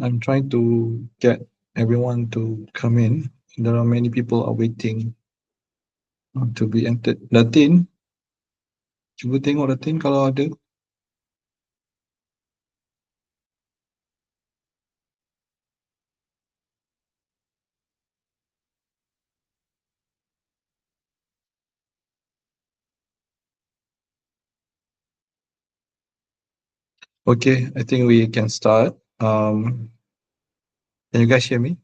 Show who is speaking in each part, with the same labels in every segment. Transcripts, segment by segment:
Speaker 1: I'm trying to get everyone to come in. There are many people are waiting to be entered. Datin, cuba tengok Datin kalau ada. Okay, I think we can start. Can you guys hear me?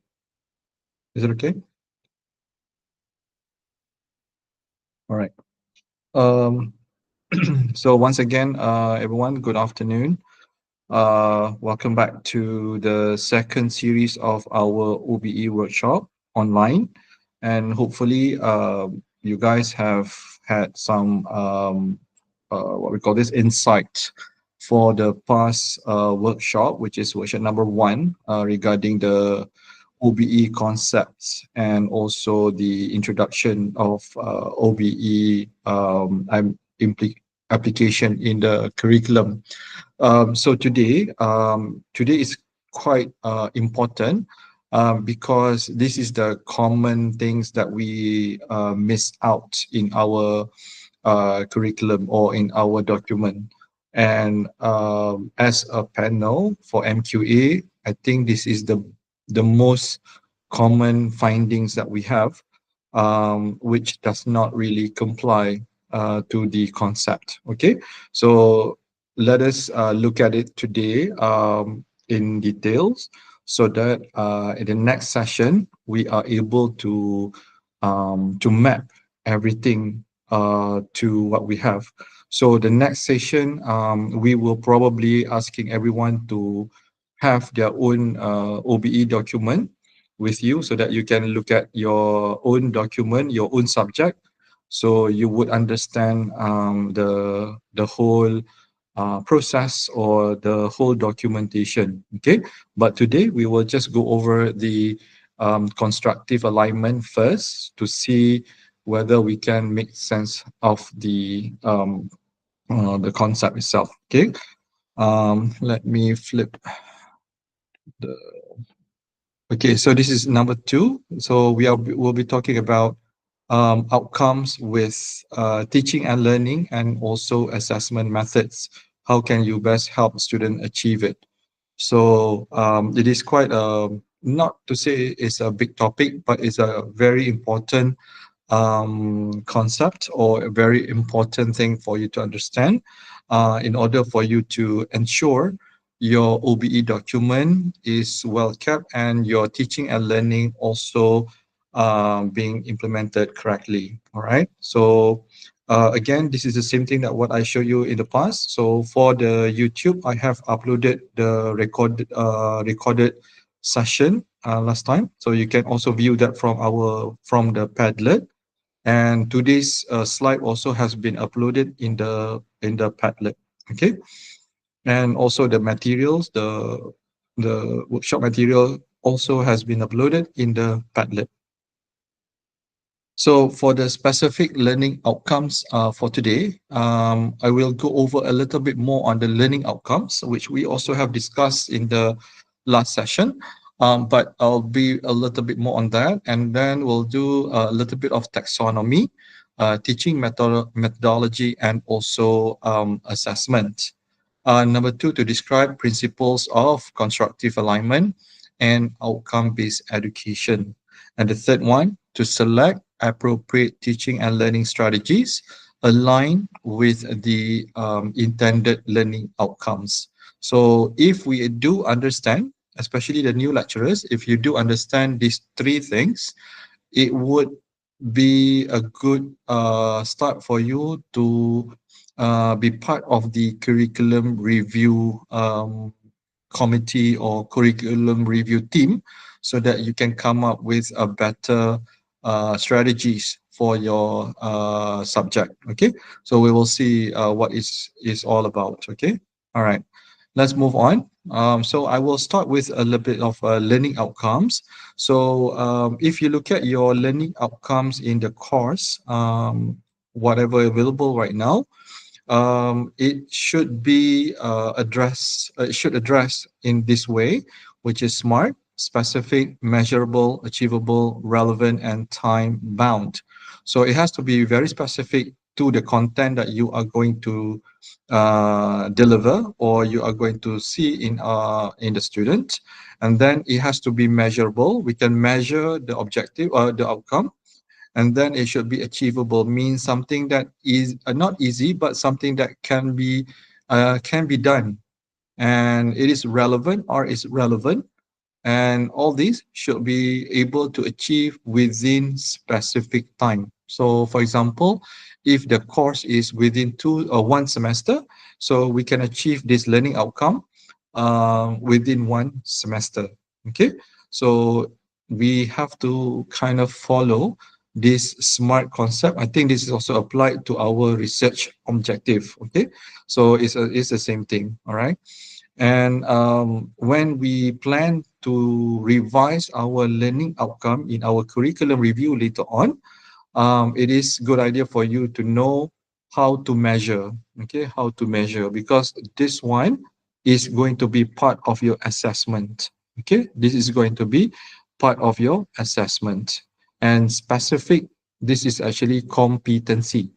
Speaker 1: Is it okay? All right. So once again, everyone, good afternoon. Welcome back to the second series of our OBE workshop online, and hopefully, you guys have had some what we call this insight for the past workshop, which is workshop number 1, regarding the OBE concepts and also the introduction of OBE application in the curriculum. So today is quite important because this is the common things that we miss out in our curriculum or in our document. And as a panel for MQA, I think this is the most common findings that we have, which does not really comply to the concept. Okay, so let us look at it today in details, so that in the next session we are able to map everything to what we have. So the next session, we will probably asking everyone to have their own OBE document with you, so that you can look at your own document, your own subject, so you would understand the whole process or the whole documentation. Okay, but today we will just go over the constructive alignment first to see whether we can make sense of the concept itself. Okay, let me flip the. Okay, so this is number 2. So we'll be talking about outcomes with teaching and learning, and also assessment methods. How can you best help student achieve it? So it is quite not to say it's a big topic, but it's a very important concept, or a very important thing for you to understand in order for you to ensure your OBE document is well kept and your teaching and learning also being implemented correctly. All right. So again, this is the same thing that what I showed you in the past. So for the YouTube, I have uploaded the recorded session last time. So you can also view that from the Padlet. And today's slide also has been uploaded in the Padlet. Okay, and also the materials, the workshop material also has been uploaded in the Padlet. So for the specific learning outcomes for today, I will go over a little bit more on the learning outcomes, which we also have discussed in the last session. But I'll be a little bit more on that, and then we'll do a little bit of taxonomy, teaching methodology, and also assessment. Number 2, to describe principles of constructive alignment and outcome-based education. And the third one, to select appropriate teaching and learning strategies aligned with the intended learning outcomes. So if we do understand, especially the new lecturers, if you do understand these 3 things, it would be a good start for you to be part of the curriculum review committee or curriculum review team, so that you can come up with a better strategies for your subject. Okay, so we will see what is all about. Okay, all right, let's move on. So I will start with a little bit of learning outcomes. So if you look at your learning outcomes in the course, whatever available right now, it should be it should address in this way, which is SMART: specific, measurable, achievable, relevant, and time bound. So it has to be very specific to the content that you are going to deliver, or you are going to see in the student. And then it has to be measurable. We can measure the objective or the outcome. And then it should be achievable, means something that is not easy, but something that can be done, and it is relevant or is relevant, and all these should be able to achieve within specific time. So for example, if the course is within 1 semester, so we can achieve this learning outcome within 1 semester. Okay, so we have to kind of follow this SMART concept. I think this is also applied to our research objective. Okay, so it's the same thing. All right. And when we plan to revise our learning outcome in our curriculum review later on, it is good idea for you to know how to measure. Okay, how to measure, because this one is going to be part of your assessment. Okay, this is going to be part of your assessment. And specific, this is actually competency.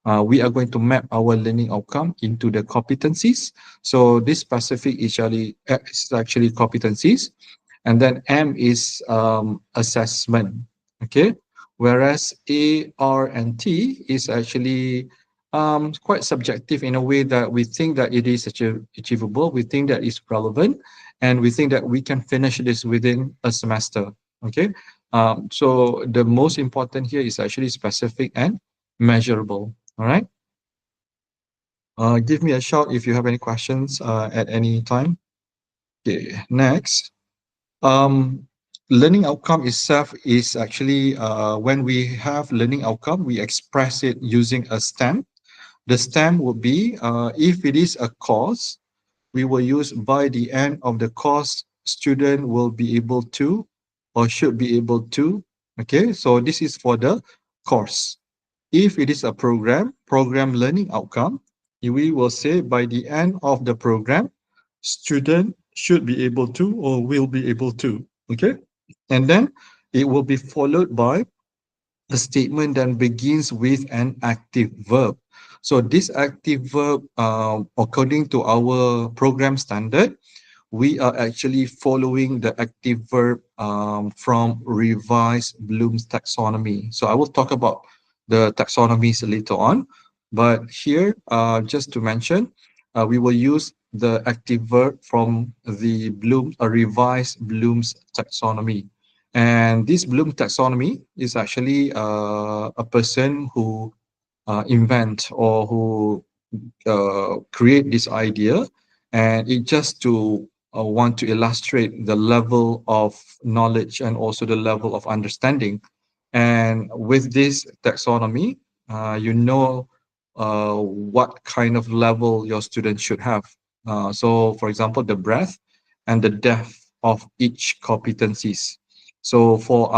Speaker 1: We are going to map our learning outcome into the competencies. So this specific is actually competencies, and then M is assessment. Okay, whereas A, R, and T is actually quite subjective, in a way that we think that it is achievable, we think that it's relevant, and we think that we can finish this within a semester. Okay, so the most important here is actually specific and measurable. All right. Give me a shout if you have any questions at any time. Okay, next. Um, Learning outcome itself is actually when we have learning outcome, we express it using a stem. The stem would be if it is a course, we will use by the end of the course, student will be able to or should be able to. Okay, so this is for the course. If it is a program learning outcome, we will say by the end of the program, student should be able to or will be able to. Okay. And then it will be followed by a statement that begins with an active verb. So this active verb, according to our program standard, we are actually following the active verb from revised Bloom's taxonomy. So I will talk about the taxonomies later on, but here, just to mention, we will use the active verb from the revised Bloom's taxonomy. And this Bloom taxonomy is actually a person who invent or who create this idea, and it just to want to illustrate the level of knowledge and also the level of understanding. And with this taxonomy, you know what kind of level your students should have. So for example, the breadth and the depth of each competencies. So for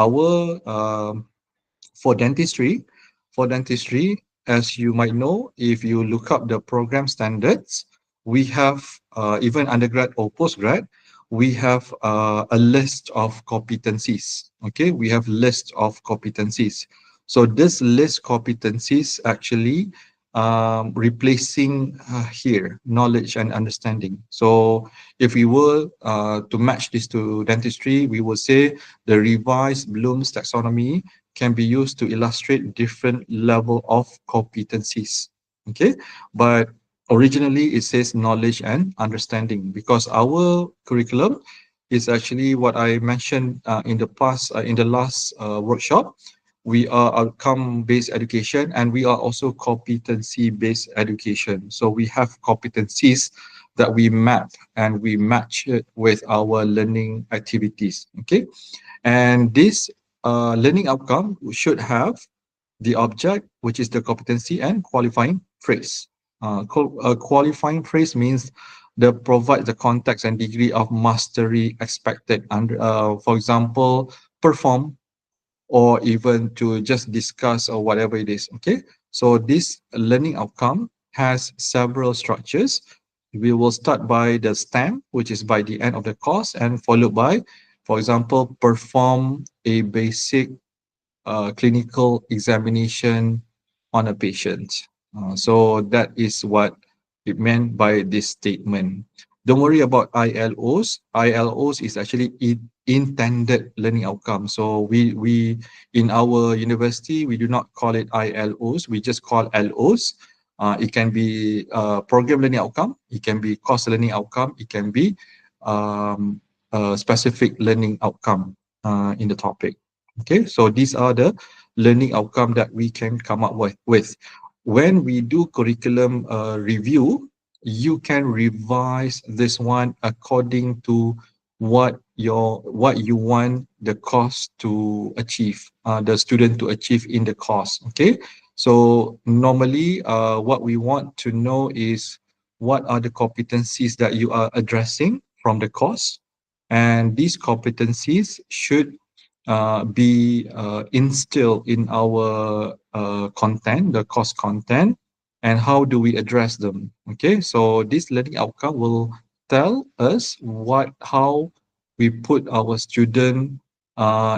Speaker 1: dentistry, for dentistry, as you might know, if you look up the program standards, we have even undergrad or postgrad, we have a list of competencies. Okay, we have list of competencies. So this list competencies actually replacing here knowledge and understanding. So if we were to match this to dentistry, we would say the revised Bloom's taxonomy can be used to illustrate different level of competencies. Okay, but originally it says knowledge and understanding, because our curriculum is actually what I mentioned in the past in the last workshop. we are outcome-based education, and we are also competency-based education. So we have competencies that we map and we match it with our learning activities. Okay, and this learning outcome should have the object, which is the competency, and qualifying phrase. A qualifying phrase means the provide the context and degree of mastery expected under, for example, perform, or even to just discuss or whatever it is. Okay, so this learning outcome has several structures. We will start by the STEM, which is by the end of the course, and followed by, for example, perform a basic clinical examination on a patient. So that is what it meant by this statement. Don't worry about ILOs. ILOs is actually intended learning outcome. So we in our university we do not call it ILOs. We just call LOs. It can be program learning outcome. It can be course learning outcome. It can be specific learning outcome in the topic. Okay, so these are the learning outcome that we can come up with. When we do curriculum review, you can revise this one according to what you want the course to achieve, the student to achieve in the course. Okay, so normally what we want to know is what are the competencies that you are addressing from the course, and these competencies should be instilled in our content, the course content, and how do we address them. Okay, so this learning outcome will tell us how we put our student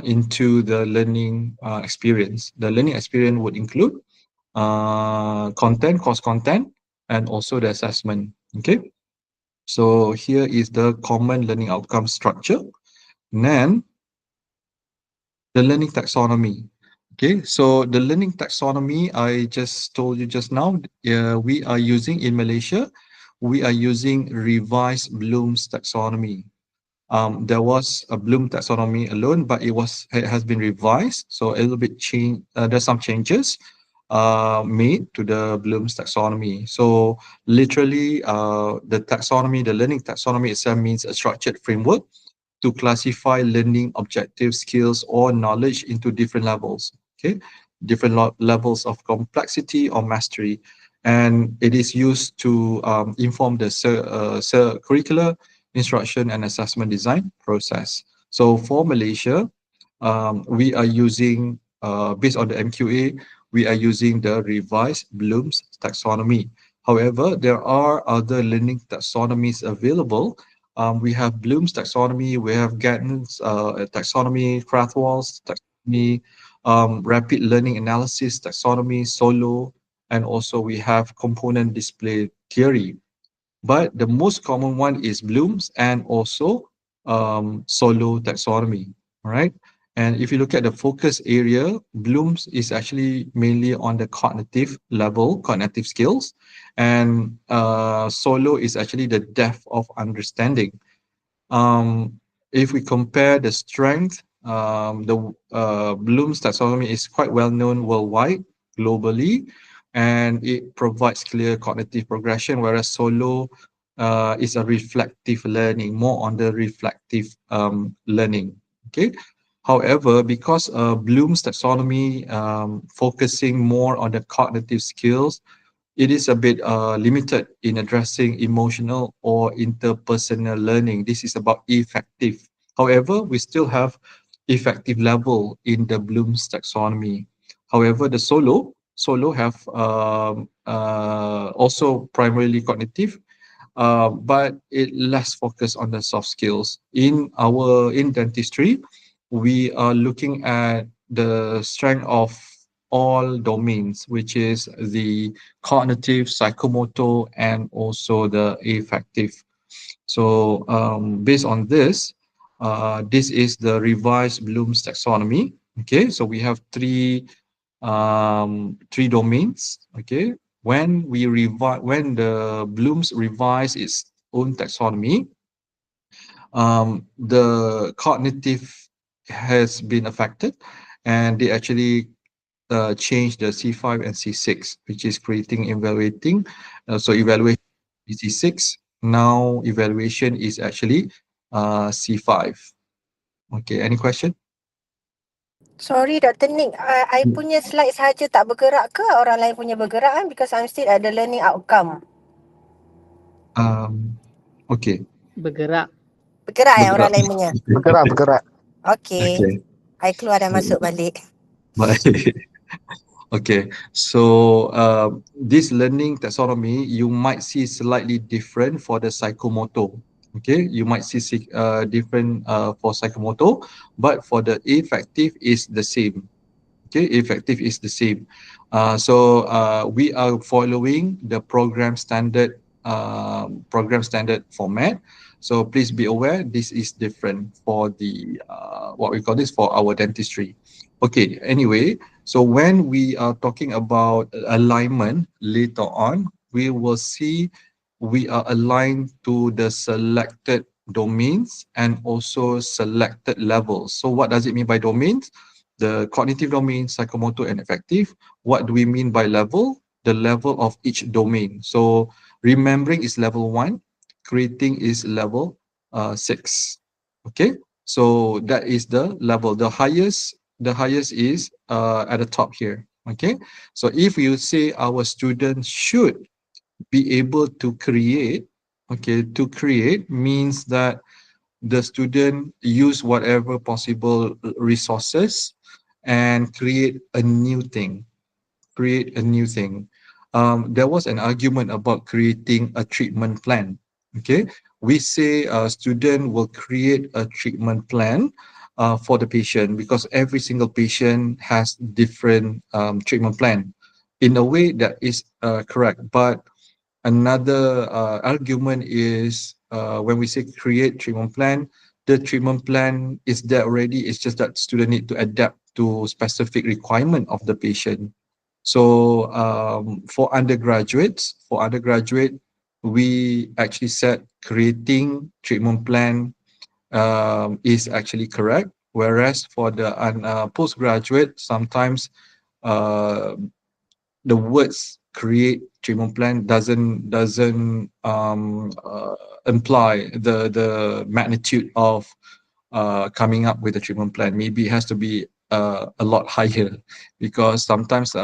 Speaker 1: into the learning experience. The learning experience would include content, course content, and also the assessment. Okay, so here is the common learning outcome structure. Then the learning taxonomy. Okay, so the learning taxonomy I just told you just now, we are using in Malaysia, we are using revised Bloom's taxonomy. There was a Bloom taxonomy alone, but it has been revised, so a little bit change. There's some changes made to the Bloom's taxonomy. So literally, the taxonomy, the learning taxonomy itself means a structured framework to classify learning objectives, skills, or knowledge into different levels. Okay, different levels of complexity or mastery, and it is used to inform the curricular instruction and assessment design process. So for Malaysia, we are using based on the MQA, we are using the revised Bloom's taxonomy. However, there are other learning taxonomies available. We have Bloom's taxonomy, we have Gatton's taxonomy, Krathwohl's taxonomy, rapid learning analysis taxonomy, Solo, and also we have component display theory. But the most common one is Bloom's and also Solo taxonomy. All right. And if you look at the focus area, Bloom's is actually mainly on the cognitive level, cognitive skills, and Solo is actually the depth of understanding. If we compare the strength, the Bloom's taxonomy is quite well known worldwide, globally, and it provides clear cognitive progression, whereas Solo is a reflective learning, more on the reflective learning. Okay. However, because Bloom's taxonomy focusing more on the cognitive skills, it is a bit limited in addressing emotional or interpersonal learning. This is about effective. However, we still have effective level in the Bloom's taxonomy. However, the solo have also primarily cognitive, but it less focus on the soft skills. In dentistry, we are looking at the strength of all domains, which is the cognitive, psychomotor, and also the affective. So based on this, this is the revised Bloom's taxonomy. Okay, so we have three domains. Okay, when the Bloom's revise its own taxonomy, the cognitive has been affected, and they actually change the C5 and C6, which is creating evaluating. So evaluation is C6. Now evaluation is actually C5. Okay, any question?
Speaker 2: Sorry Dr. Nick, I punya slide sahaja tak bergerak ke orang lain punya bergerak kan? Because I'm still at the learning outcome.
Speaker 1: Okay.
Speaker 3: Bergerak.
Speaker 2: Bergerak orang
Speaker 1: Bergerak.
Speaker 2: lain punya?
Speaker 4: Bergerak.
Speaker 2: Okay.
Speaker 1: Okay.
Speaker 2: I keluar dan masuk balik.
Speaker 1: Baik. Okay, so this learning taxonomy, you might see slightly different for the psychomotor. Okay, you might see different for psychomotor, but for the affective is the same. Okay, effective is the same. So we are following the program standard format. So please be aware this is different for the what we call this for our dentistry. Okay, anyway, so when we are talking about alignment later on, we will see we are aligned to the selected domains and also selected levels. So what does it mean by domains? The cognitive domain, psychomotor, and affective. What do we mean by level? The level of each domain. So remembering is level 1, creating is level 6. Okay, so that is the level. The highest is at the top here. Okay, so if you say our students should be able to create, okay, to create means that the student use whatever possible resources and create a new thing. There was an argument about creating a treatment plan. Okay, we say a student will create a treatment plan for the patient because every single patient has different treatment plan. In a way that is correct, but another argument is when we say create treatment plan, the treatment plan is there already. It's just that student need to adapt to specific requirement of the patient. So for undergraduate, we actually said creating treatment plan is actually correct. Whereas for the postgraduate, sometimes uh, the words create treatment plan doesn't imply the magnitude of coming up with a treatment plan. Maybe it has to be a lot higher because sometimes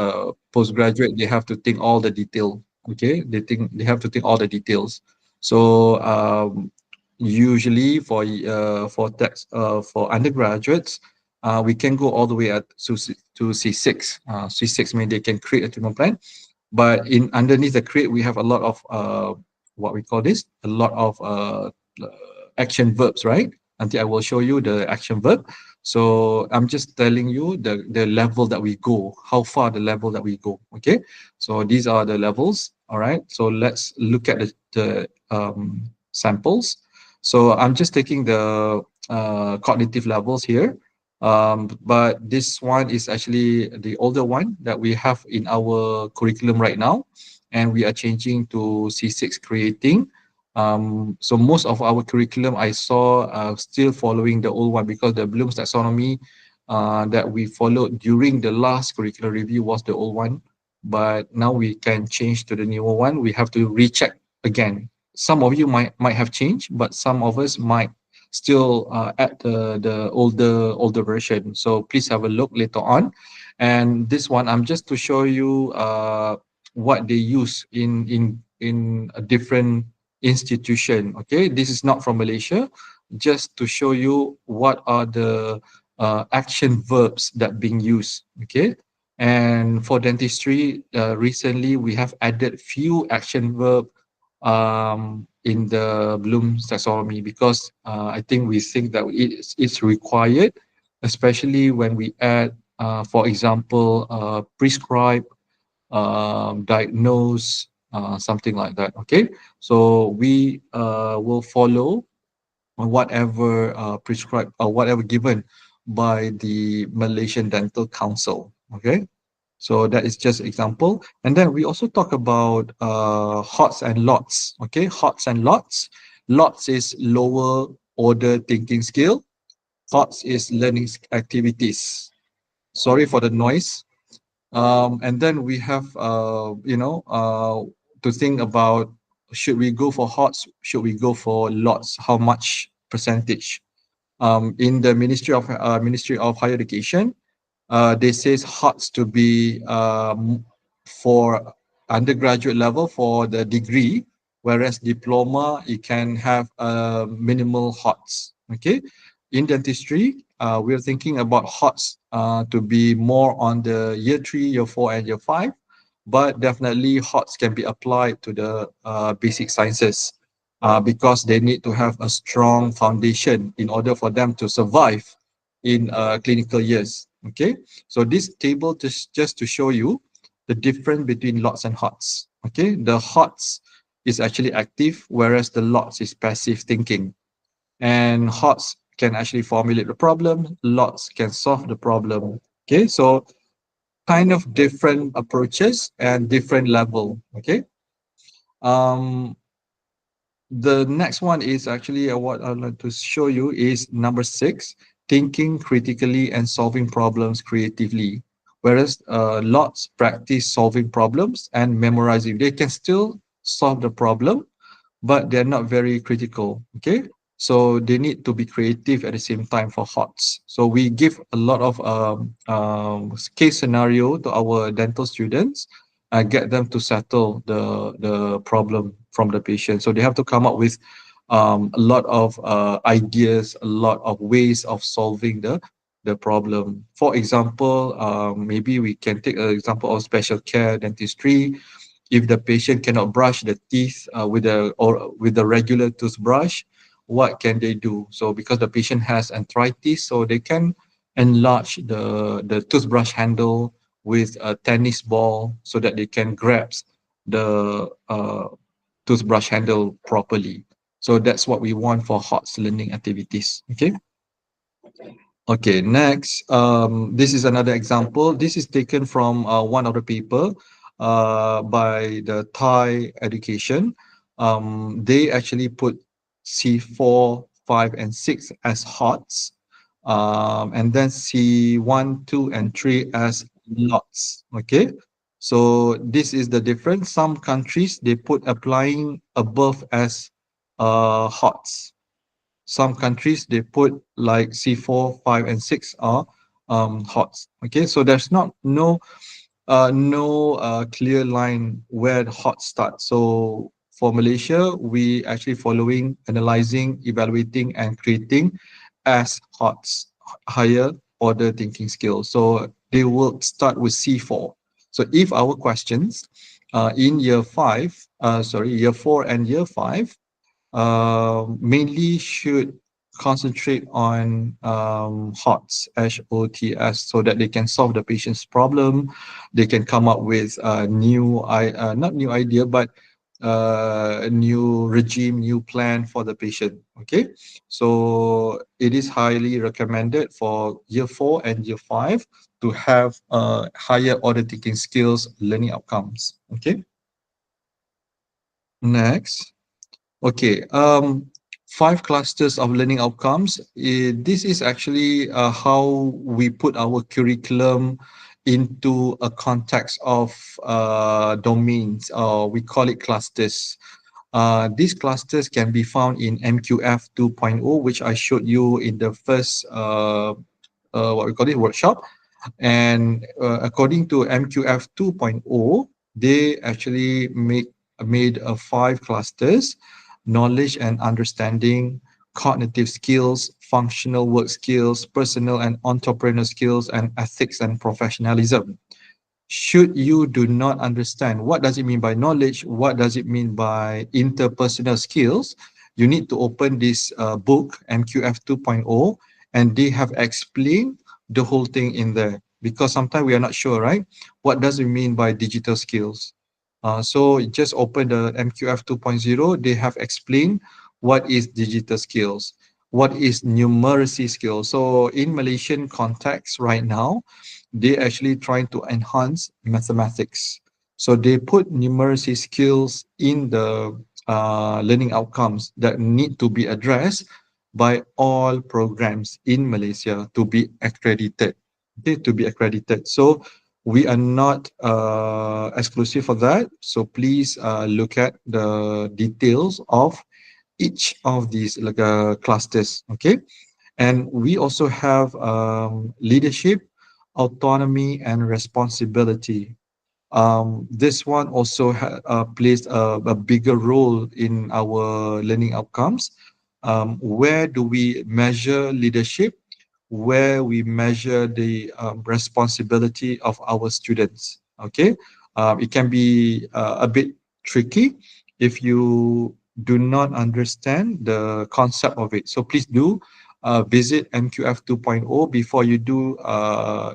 Speaker 1: postgraduate they have to think all the detail. Okay, they have to think all the details. So usually for undergraduates, we can go all the way to C6. C6 means they can create a treatment plan, but in underneath the create we have a lot of what we call this, a lot of action verbs, right? Until I will show you the action verb. So I'm just telling you the level that we go, how far the level that we go. Okay, so these are the levels. All right, so let's look at the samples. So I'm just taking the cognitive levels here. But this one is actually the older one that we have in our curriculum right now, and we are changing to C6 creating. So most of our curriculum I saw still following the old one because the Bloom's taxonomy that we followed during the last curricular review was the old one, but now we can change to the newer one. We have to recheck again. Some of you might have changed, but some of us might still at the older version. So please have a look later on. And this one, I'm just to show you what they use in a different institution. Okay, this is not from Malaysia. Just to show you what are the action verbs that being used. Okay. And for dentistry, recently we have added few action verb in the Bloom's taxonomy because I think we think that it's required, especially when we add, for example, prescribe, diagnose, something like that. Okay, so we will follow whatever prescribed or whatever given by the Malaysian Dental Council. Okay, so that is just example. And then we also talk about HOTS and LOTS. Okay, HOTS and LOTS. LOTS is lower order thinking skill. HOTS is learning activities. Sorry for the noise. And then we have, to think about, should we go for HOTS? Should we go for LOTS? How much percentage? In the Ministry of Higher Education, they says HOTS to be for undergraduate level for the degree, whereas diploma it can have minimal HOTS. Okay, in dentistry, we're thinking about HOTS to be more on the year 3, year 4, and year 5, but definitely HOTS can be applied to the basic sciences because they need to have a strong foundation in order for them to survive in clinical years. Okay, so this table just to show you the difference between LOTS and HOTS. Okay, the HOTS is actually active, whereas the LOTS is passive thinking. And HOTS can actually formulate the problem, LOTS can solve the problem. Okay, so kind of different approaches and different level. Okay, um, the next one is actually what I'd like to show you is number 6, thinking critically and solving problems creatively. Whereas lots practice solving problems and memorizing. They can still solve the problem, but they're not very critical. Okay, so they need to be creative at the same time for HOTS. So we give a lot of case scenario to our dental students and get them to settle the problem from the patient. So they have to come up with a lot of ideas, a lot of ways of solving the problem. For example, maybe we can take an example of special care dentistry. If the patient cannot brush the teeth with a regular toothbrush, what can they do? So because the patient has arthritis, so they can enlarge the toothbrush handle with a tennis ball so that they can grasp the toothbrush handle properly. So that's what we want for HOTS learning activities. Okay. Okay, next, this is another example. This is taken from one of the paper by the Thai education. They actually put C4, 5, and 6 as HOTS, and then C1, 2, and 3 as LOTS. Okay, so this is the difference. Some countries, they put applying above as HOTS. Some countries they put like C4, 5, and 6 are HOTS. Okay, so there's no clear line where the HOTS start. So for Malaysia, we actually following, analyzing, evaluating, and creating as HOTS, higher order thinking skills. So they will start with C4. So if our questions in year 4 and year 5 mainly should concentrate on HOTS, HOTS, so that they can solve the patient's problem. They can come up with not new idea, but a new regime, new plan for the patient. Okay, so it is highly recommended for year 4 and year 5 to have higher order taking skills learning outcomes. Okay, next. Okay, 5 clusters of learning outcomes. This is actually how we put our curriculum into a context of domains, or we call it clusters. These clusters can be found in MQF 2.0, which I showed you in the first what we call it workshop. And according to MQF 2.0, they actually made 5 clusters: knowledge and understanding, cognitive skills, functional work skills, personal and entrepreneurial skills, and ethics and professionalism. Should you do not understand what does it mean by knowledge, what does it mean by interpersonal skills, you need to open this book, MQF 2.0, and they have explained the whole thing in there, because sometimes we are not sure, right? What does it mean by digital skills? So just open the MQF 2.0. They have explained what is digital skills, what is numeracy skills. So in Malaysian context right now, they actually trying to enhance mathematics. So they put numeracy skills in the learning outcomes that need to be addressed by all programs in Malaysia to be accredited. Okay, to be accredited. So We are not exclusive for that. So please look at the details of each of these like clusters. Okay. And we also have leadership, autonomy, and responsibility. This one also plays a bigger role in our learning outcomes. Where do we measure leadership? Where we measure the responsibility of our students. Okay, it can be a bit tricky if you do not understand the concept of it. So please do visit MQF 2.0 before you do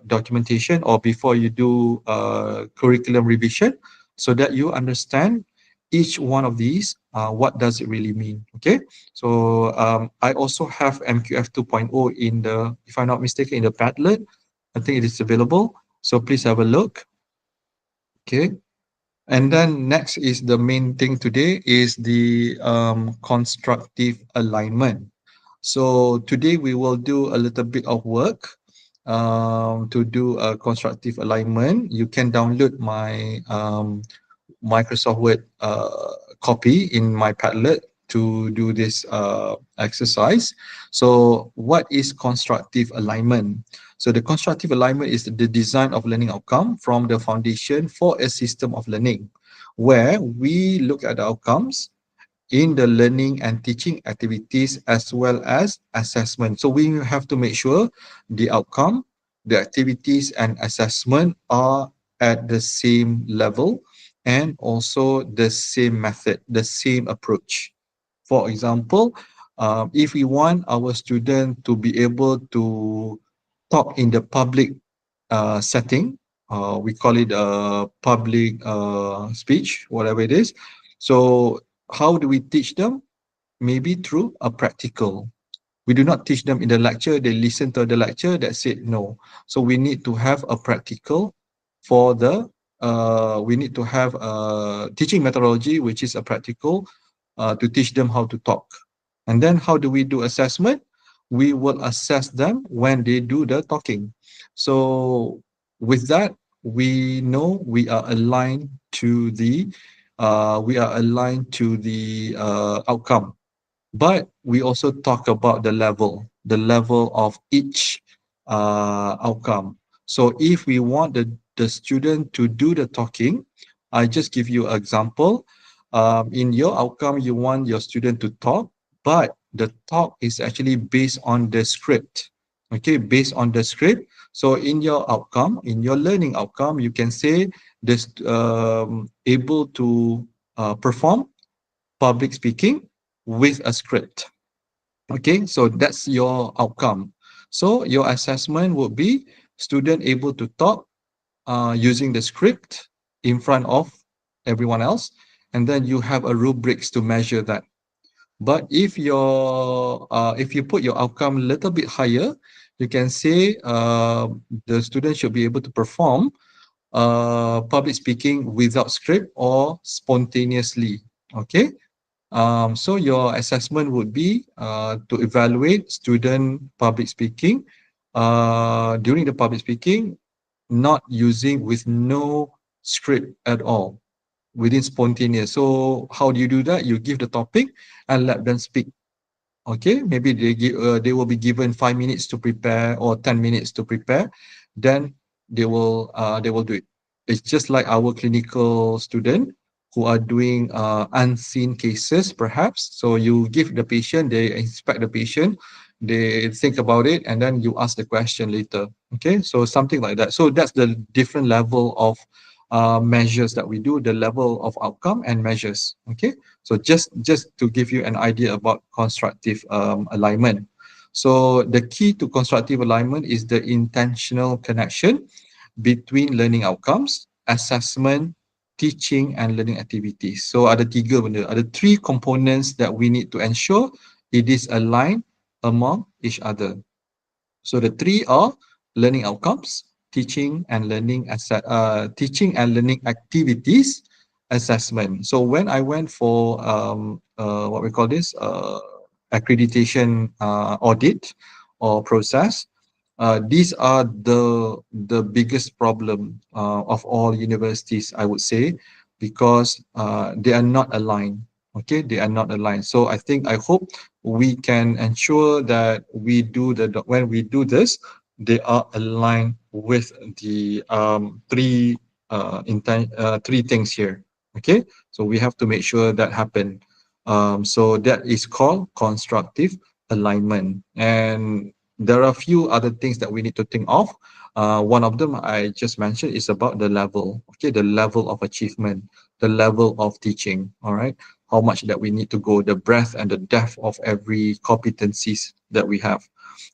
Speaker 1: documentation or before you do curriculum revision, so that you understand each one of these, what does it really mean. Okay, so I also have MQF 2.0 in the, if I'm not mistaken, in the Padlet. I think it is available, so please have a look. Okay, and then next is the main thing today is the constructive alignment. So today we will do a little bit of work to do a constructive alignment. You can download my Microsoft Word copy in my Padlet to do this exercise. So what is constructive alignment? So the constructive alignment is the design of learning outcome from the foundation for a system of learning, where we look at the outcomes in the learning and teaching activities as well as assessment. So we have to make sure the outcome, the activities and assessment are at the same level and also the same method, the same approach. For example, if we want our student to be able to talk in the public setting, we call it a public speech, whatever it is. So how do we teach them? Maybe through a practical. We do not teach them in the lecture, they listen to the lecture, that's it. No. So we need to have a practical for the, we need to have a teaching methodology, which is a practical to teach them how to talk. And then how do we do assessment? We will assess them when they do the talking. So with that, we know we are aligned to the outcome. But we also talk about the level of each outcome. So if we want the student to do the talking, I just give you an example. In your outcome, you want your student to talk, but the talk is actually based on the script. Okay, based on the script. So in your outcome, in your learning outcome, you can say this able to perform public speaking with a script. Okay, so that's your outcome. So your assessment would be student able to talk using the script in front of everyone else, and then you have a rubrics to measure that. But if you put your outcome a little bit higher, you can say the student should be able to perform public speaking without script or spontaneously. Okay, so your assessment would be to evaluate student public speaking during the public speaking, not using with no script at all, within spontaneous. So how do you do that? You give the topic and let them speak. Okay, maybe they will be given 5 minutes to prepare or 10 minutes to prepare, then they will do it. It's just like our clinical student who are doing unseen cases perhaps. So you give the patient, they inspect the patient, they think about it, and then you ask the question later. Okay, so something like that. So that's the different level of measures that we do, the level of outcome and measures. Okay, so just to give you an idea about constructive alignment. So the key to constructive alignment is the intentional connection between learning outcomes, assessment, teaching and learning activities. So ada tiga benda, ada three components that we need to ensure it is aligned among each other. So the three are learning outcomes, teaching and learning activities, assessment. So when I went for what we call this accreditation audit or process, These are the biggest problem of all universities, I would say, because they are not aligned. Okay, they are not aligned. So I hope we can ensure that when we do this, they are aligned with the three things here. Okay, so we have to make sure that happen. So that is called constructive alignment, and there are a few other things that we need to think of. One of them I just mentioned is about the level, okay, the level of achievement, the level of teaching, all right, how much that we need to go, the breadth and the depth of every competencies that we have.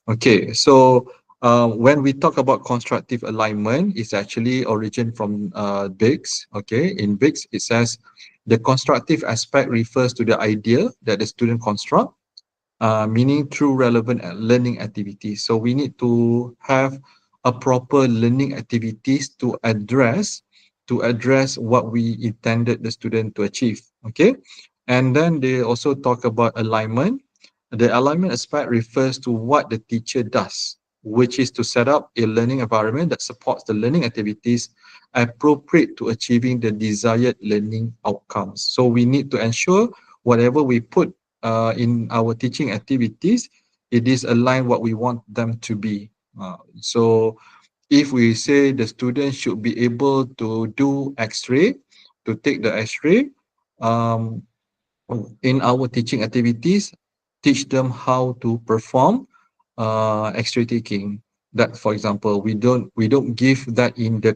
Speaker 1: Okay, so when we talk about constructive alignment, it's actually origin from Biggs. Okay, in Biggs it says the constructive aspect refers to the idea that the student construct, meaning through relevant learning activities. So we need to have a proper learning activities to address what we intended the student to achieve. Okay, and then they also talk about alignment. The alignment aspect refers to what the teacher does, which is to set up a learning environment that supports the learning activities appropriate to achieving the desired learning outcomes. So we need to ensure whatever we put in our teaching activities, it is aligned what we want them to be. So if we say the student should be able to do X-ray, to take the X-ray, um, in our teaching activities, teach them how to perform X-ray taking. That, for example, we don't give that in the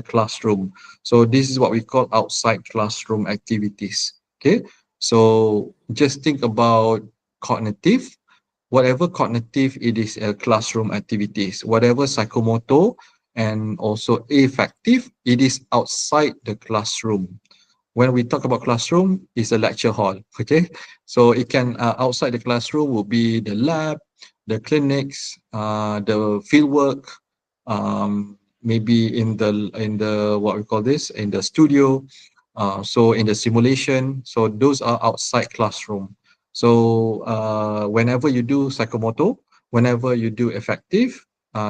Speaker 1: classroom. So this is what we call outside classroom activities. Okay, so just think about cognitive. Whatever cognitive, it is a classroom activities. Whatever psychomotor and also affective, it is outside the classroom. When we talk about classroom, it's a lecture hall. Okay, so it can outside the classroom will be the lab, the clinics, the field work, maybe in the what we call this, in the studio, so in the simulation. So those are outside classroom. So whenever you do psychomotor, whenever you do effective,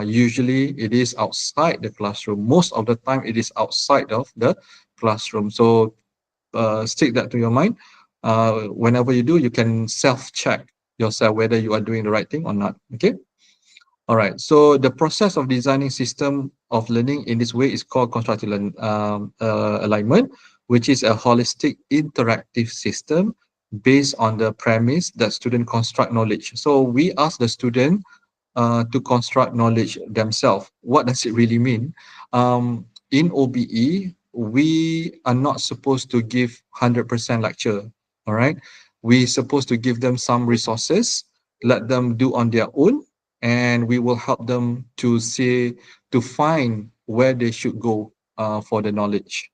Speaker 1: usually it is outside the classroom. Most of the time it is outside of the classroom. So stick that to your mind. Whenever you do, you can self-check yourself whether you are doing the right thing or not. Okay. All right. So the process of designing system of learning in this way is called constructive alignment, which is a holistic interactive system based on the premise that student construct knowledge. So we ask the student to construct knowledge themselves. What does it really mean? In OBE, we are not supposed to give 100% lecture. All right. We're supposed to give them some resources, let them do on their own, and we will help them to find where they should go for the knowledge.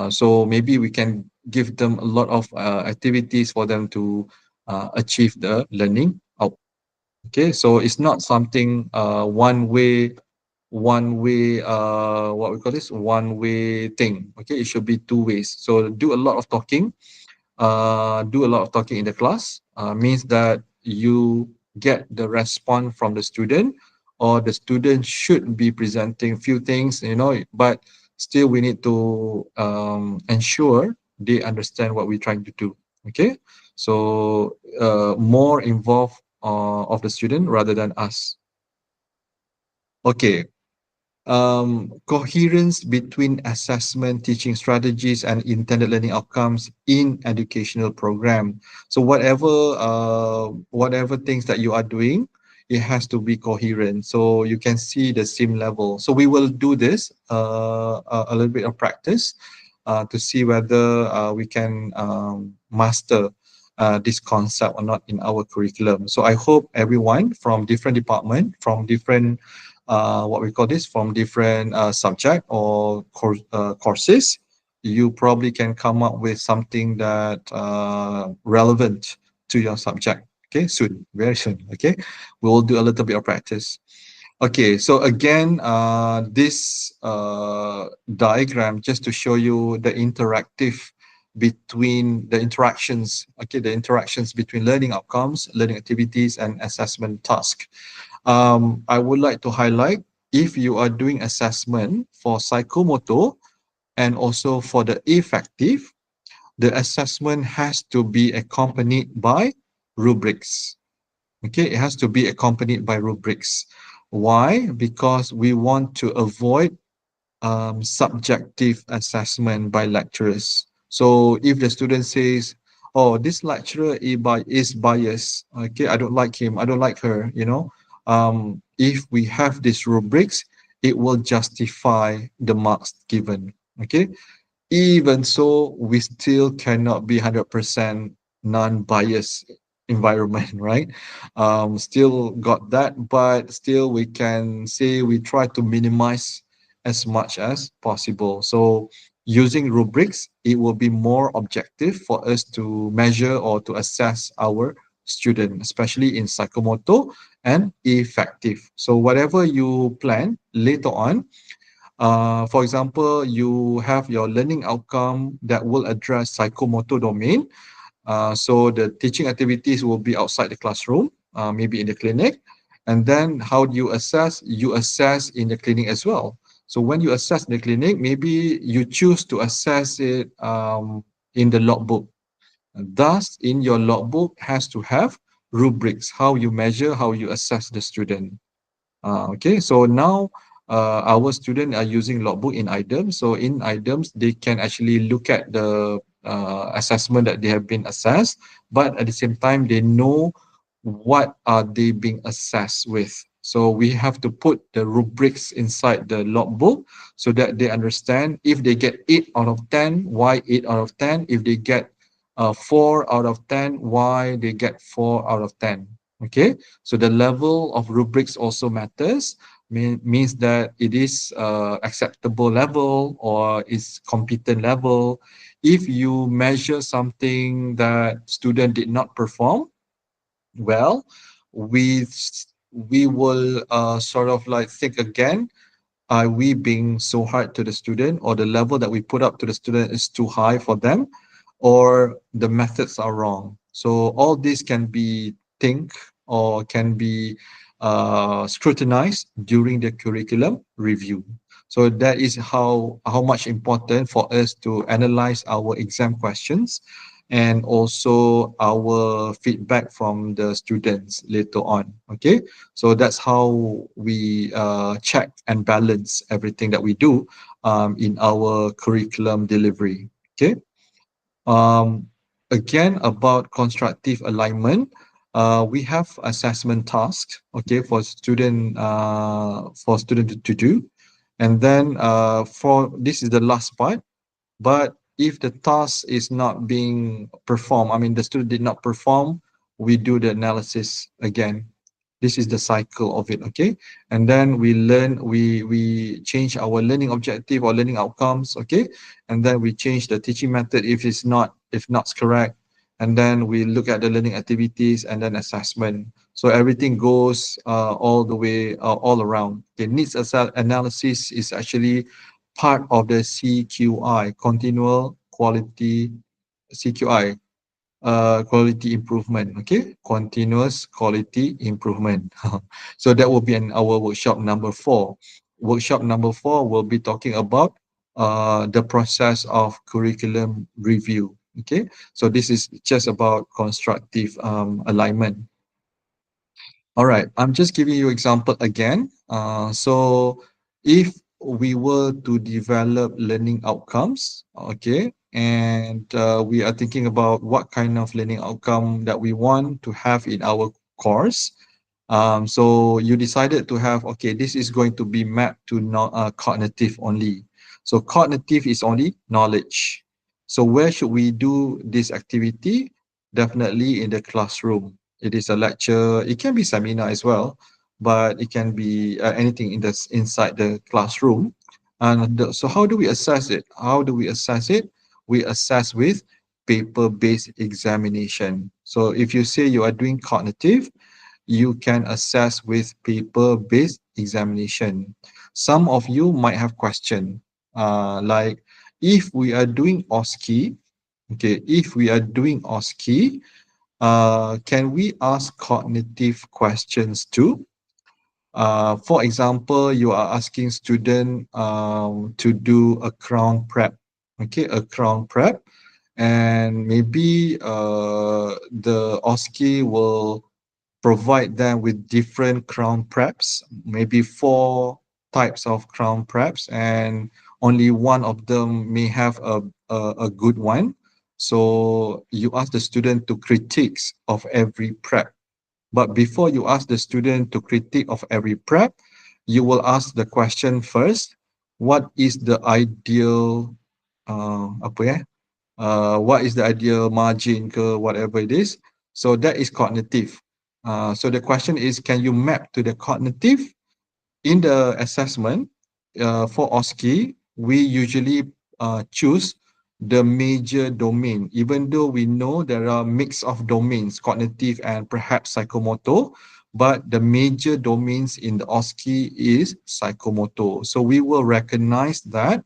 Speaker 1: So maybe we can give them a lot of activities for them to achieve the learning out. Okay, so it's not something one way what we call this, one way thing. Okay, it should be two ways. So do a lot of talking in the class, means that you get the response from the student, or the student should be presenting few things, but still we need to ensure they understand what we're trying to do. Okay, so more involved of the student rather than us. Okay, coherence between assessment, teaching strategies, and intended learning outcomes in educational program. So whatever things that you are doing, it has to be coherent. So you can see the same level. So we will do this a little bit of practice to see whether we can master this concept or not in our curriculum. So I hope everyone from different department, from different what we call this, from different subject or courses, you probably can come up with something that relevant to your subject. Okay, soon, very soon. Okay, we will do a little bit of practice. Okay, so again, this diagram just to show you the interactions. Okay, the interactions between learning outcomes, learning activities, and assessment task. I would like to highlight, if you are doing assessment for psychomotor and also for the effective, the assessment has to be accompanied by rubrics. Okay, it has to be accompanied by rubrics. Why? Because we want to avoid subjective assessment by lecturers. So if the student says, "Oh, this lecturer is biased. Okay, I don't like him. I don't like her." If we have these rubrics, it will justify the marks given. Okay, even so, we still cannot be 100% non-biased environment, right? Still got that, but still we can say we try to minimize as much as possible. So using rubrics, it will be more objective for us to measure or to assess our student, especially in psychomotor and effective. So whatever you plan later on, for example, you have your learning outcome that will address psychomotor domain. So the teaching activities will be outside the classroom, maybe in the clinic. And then how do you assess? You assess in the clinic as well. So when you assess in the clinic, maybe you choose to assess it in the logbook. Thus, in your logbook has to have rubrics, how you measure, how you assess the student. Okay, so now our students are using logbook in items. So in items, they can actually look at the assessment that they have been assessed, but at the same time, they know what are they being assessed with. So we have to put the rubrics inside the logbook so that they understand if they get 8 out of 10, why 8 out of 10. If they get 4 out of 10, why they get 4 out of 10. Okay, so the level of rubrics also matters, means that it is acceptable level or is competent level. If you measure something that student did not perform well, we we will sort of like think again, are we being so hard to the student, or the level that we put up to the student is too high for them, or the methods are wrong? So all this can be think or can be scrutinized during the curriculum review. So that is how much important for us to analyze our exam questions and also our feedback from the students later on. Okay, so that's how we check and balance everything that we do in our curriculum delivery. Okay. Um, Again, about constructive alignment, we have assessment tasks. Okay, for student to do, and then for this is the last part. But if the task is not being performed, I mean, the student did not perform, we do the analysis again. This is the cycle of it, okay? And then we change our learning objective or learning outcomes, okay? And then we change the teaching method if not correct. And then we look at the learning activities and then assessment. So everything goes all the way, all around. Okay, analysis is actually part of the CQI, continual quality CQI, quality improvement. Okay, continuous quality improvement. So that will be in our workshop number 4. Workshop number 4 will be talking about the process of curriculum review. Okay, so this is just about constructive alignment. All right, I'm just giving you example again. So if we were to develop learning outcomes, okay, and we are thinking about what kind of learning outcome that we want to have in our course. So you decided to have, okay, this is going to be mapped to cognitive only. So cognitive is only knowledge. So where should we do this activity? Definitely in the classroom. It is a lecture. It can be seminar as well, but it can be anything inside the classroom. And so how do we assess it? How do we assess it? We assess with paper-based examination. So if you say you are doing cognitive, you can assess with paper-based examination. Some of you might have question, like if we are doing OSCE, okay, if we are doing OSCE, can we ask cognitive questions too? For example, you are asking student to do a crown prep, okay, a crown prep, and maybe the OSCE will provide them with different crown preps, maybe four types of crown preps, and only one of them may have a good one. So you ask the student to critiques of every prep. But before you ask the student to critique of every prep, you will ask the question first, what is the ideal, apa ya? What is the ideal margin ke whatever it is. So that is cognitive. So the question is, can you map to the cognitive? In the assessment for OSCE, we usually choose the major domain, even though we know there are mix of domains, cognitive and perhaps psychomotor, but the major domains in the OSCE is psychomotor. So we will recognize that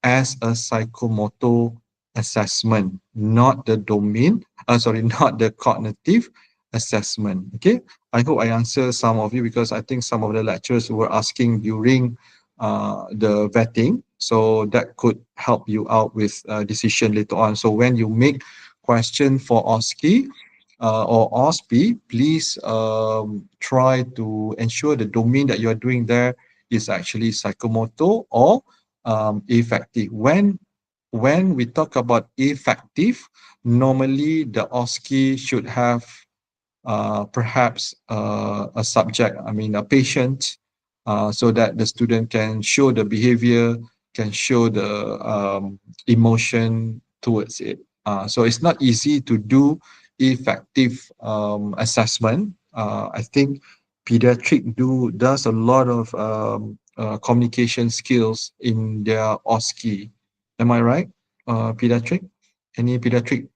Speaker 1: as a psychomotor assessment, not the domain, not the cognitive assessment. Okay, I hope I answer some of you, because I think some of the lecturers were asking during the vetting, so that could help you out with decision later on. So when you make question for OSCE or OSPE, please try to ensure the domain that you are doing there is actually psychomotor or affective. When we talk about affective, normally the OSCE should have perhaps a subject, I mean a patient, so that the student can show the behavior, can show the emotion towards it. So it's not easy to do effective assessment. I think pediatric does a lot of communication skills in their OSCE. Am I right? Pediatric? Any pediatric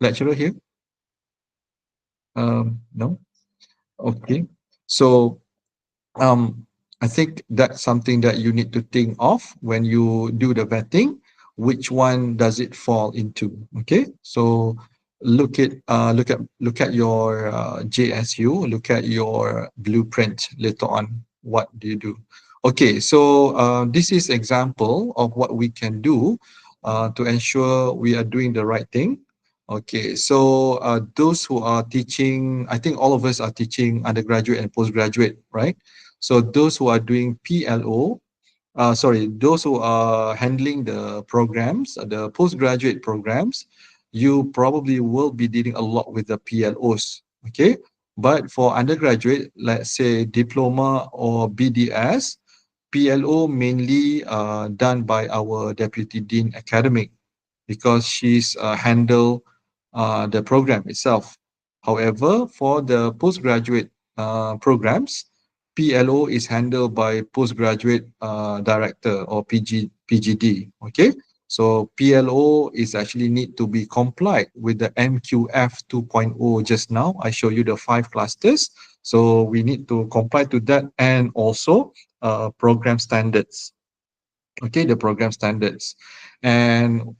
Speaker 1: lecturer here? No? Okay. So I think that's something that you need to think of when you do the vetting. Which one does it fall into? Okay. So look at your JSU, look at your blueprint later on. What do you do? Okay, so this is example of what we can do to ensure we are doing the right thing. Okay, so those who are teaching, I think all of us are teaching undergraduate and postgraduate, right? So those who are doing PLO, those who are handling the programs, the postgraduate programs, you probably will be dealing a lot with the PLOs, okay? But for undergraduate, let's say diploma or BDS, PLO mainly done by our Deputy Dean Academic, because she's handle the program itself. However, for the postgraduate programs, PLO is handled by postgraduate director or PGD. Okay, so PLO is actually need to be complied with the MQF 2.0. Just now I show you the 5 clusters, so we need to comply to that, and also program standards. Okay, the program standards, and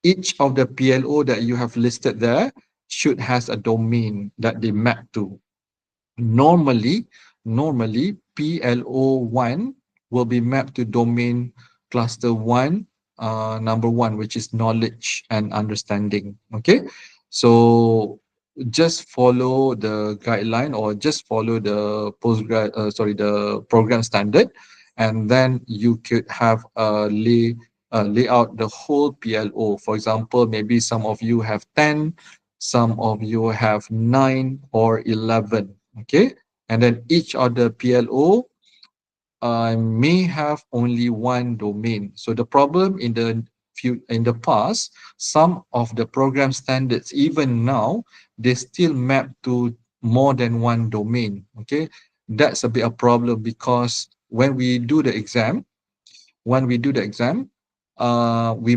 Speaker 1: each of the PLO that you have listed there should has a domain that they map to. Normally, normally PLO1 will be mapped to domain cluster 1, number 1, which is knowledge and understanding. Okay, so just follow the guideline, or just follow the the program standard, and then you could have lay out the whole PLO. For example, maybe some of you have 10, some of you have 9 or 11. Okay, and then each of the PLO may have only one domain. So the problem in the past, some of the program standards, even now, they still map to more than one domain. Okay, that's a bit of problem, because when we do the exam, we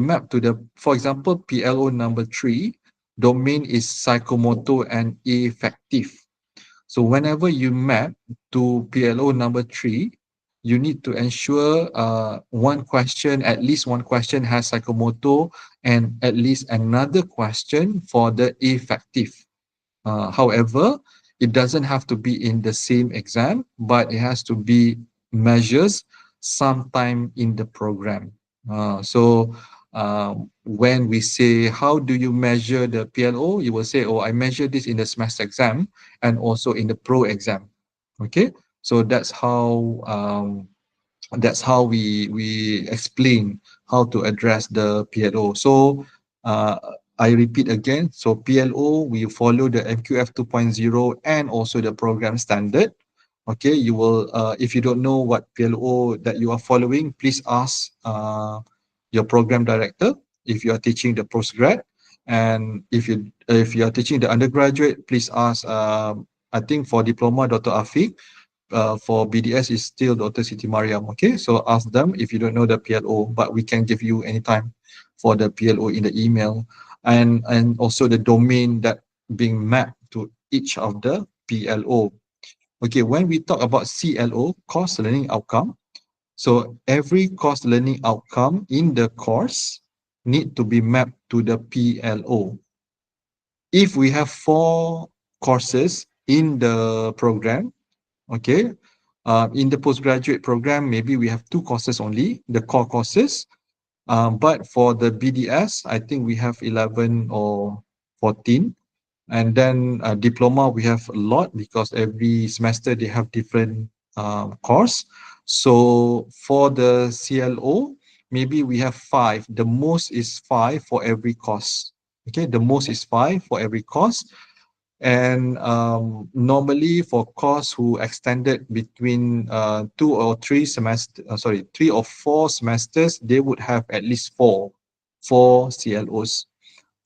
Speaker 1: map to the, for example, PLO number 3, domain is psychomotor and affective. So whenever you map to PLO number 3, you need to ensure at least one question has psychomotor, and at least another question for the affective. However, it doesn't have to be in the same exam, but it has to be measures sometime in the program. When we say, how do you measure the PLO? You will say, oh, I measure this in the semester exam and also in the pro exam. Okay, so that's how we explain how to address the PLO. So uh, I repeat again. So PLO, we follow the MQF 2.0 and also the program standard. Okay, you will if you don't know what PLO that you are following, please ask your program director if you are teaching the postgrad, and if you are teaching the undergraduate, please ask. I think for diploma, Dr. Afiq. For BDS is still Dr. Siti Mariam. Okay, so ask them if you don't know the PLO, but we can give you anytime for the PLO in the email, and also the domain that being mapped to each of the PLO. Okay, when we talk about CLO, course learning outcome, so every course learning outcome in the course need to be mapped to the PLO. If we have 4 courses in the program, okay, in the postgraduate program, maybe we have 2 courses only, the core courses. But for the BDS, I think we have 11 or 14. And then diploma, we have a lot because every semester they have different course. So for the CLO, maybe we have 5. The most is 5 for every course. Okay, the most is 5 for every course. And normally for course who extended between 3 or 4 semesters, they would have at least four CLOs.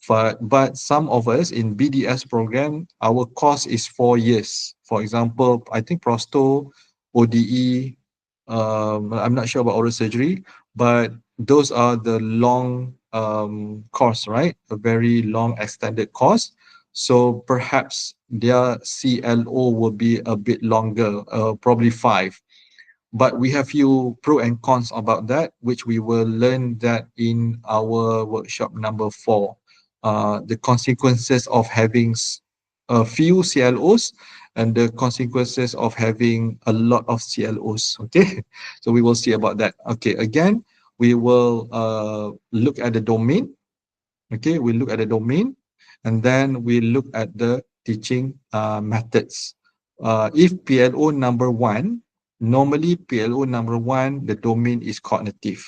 Speaker 1: But some of us in BDS program, our course is 4 years. For example, I think Prosto, ODE, I'm not sure about oral surgery, but those are the long course, right? A very long extended course. So perhaps their CLO will be a bit longer, probably 5. But we have few pro and cons about that, which we will learn that in our workshop number 4. The consequences of having a few CLOs and the consequences of having a lot of CLOs. Okay, so we will see about that. Okay, again, we will look at the domain. Okay, we look at the domain, and then we look at the teaching methods. If PLO number 1, normally PLO number 1, the domain is cognitive.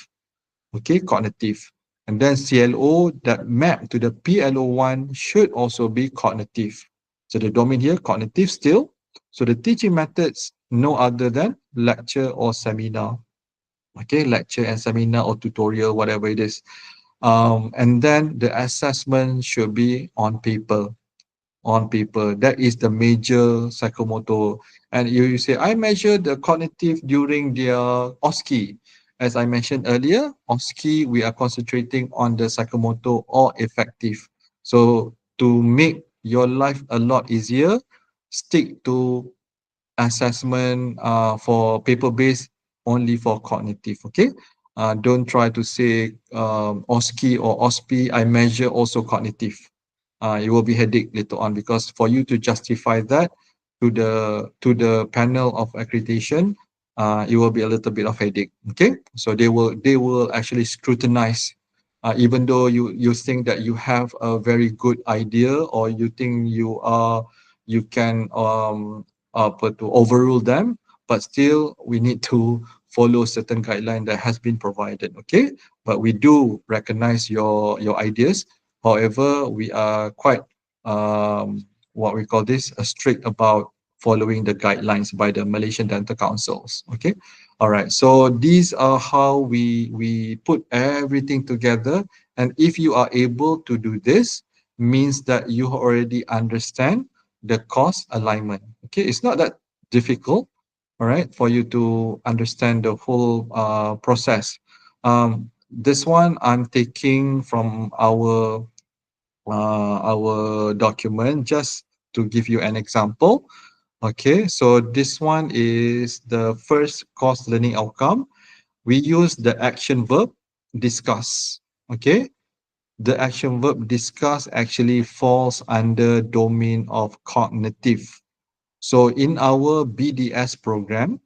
Speaker 1: Okay, cognitive. And then CLO that map to the PLO1 should also be cognitive. So the domain here, cognitive still. So the teaching methods, no other than lecture or seminar. Okay, lecture and seminar or tutorial, whatever it is. And then the assessment should be on paper. On paper, that is the major psychomotor. And you say, I measure the cognitive during their OSCE. As I mentioned earlier, OSCE, we are concentrating on the psychomotor or effective. So to make your life a lot easier, stick to assessment for paper-based only for cognitive. Okay, don't try to say OSCE or OSPE, I measure also cognitive. It will be headache later on, because for you to justify that to the panel of accreditation, it will be a little bit of headache. Okay, so they will actually scrutinize, even though you think that you have a very good idea, or you think you can but to overrule them, but still we need to follow certain guideline that has been provided. Okay, but we do recognize your ideas. However, we are quite what we call this strict about following the guidelines by the Malaysian Dental Councils. Okay, all right. So these are how we put everything together, and if you are able to do this, means that you already understand the cost alignment. Okay, it's not that difficult, all right, for you to understand the whole process. This one I'm taking from our document just to give you an example. Okay, so this one is the first course learning outcome. We use the action verb discuss. Okay, the action verb discuss actually falls under domain of cognitive. So in our BDS program,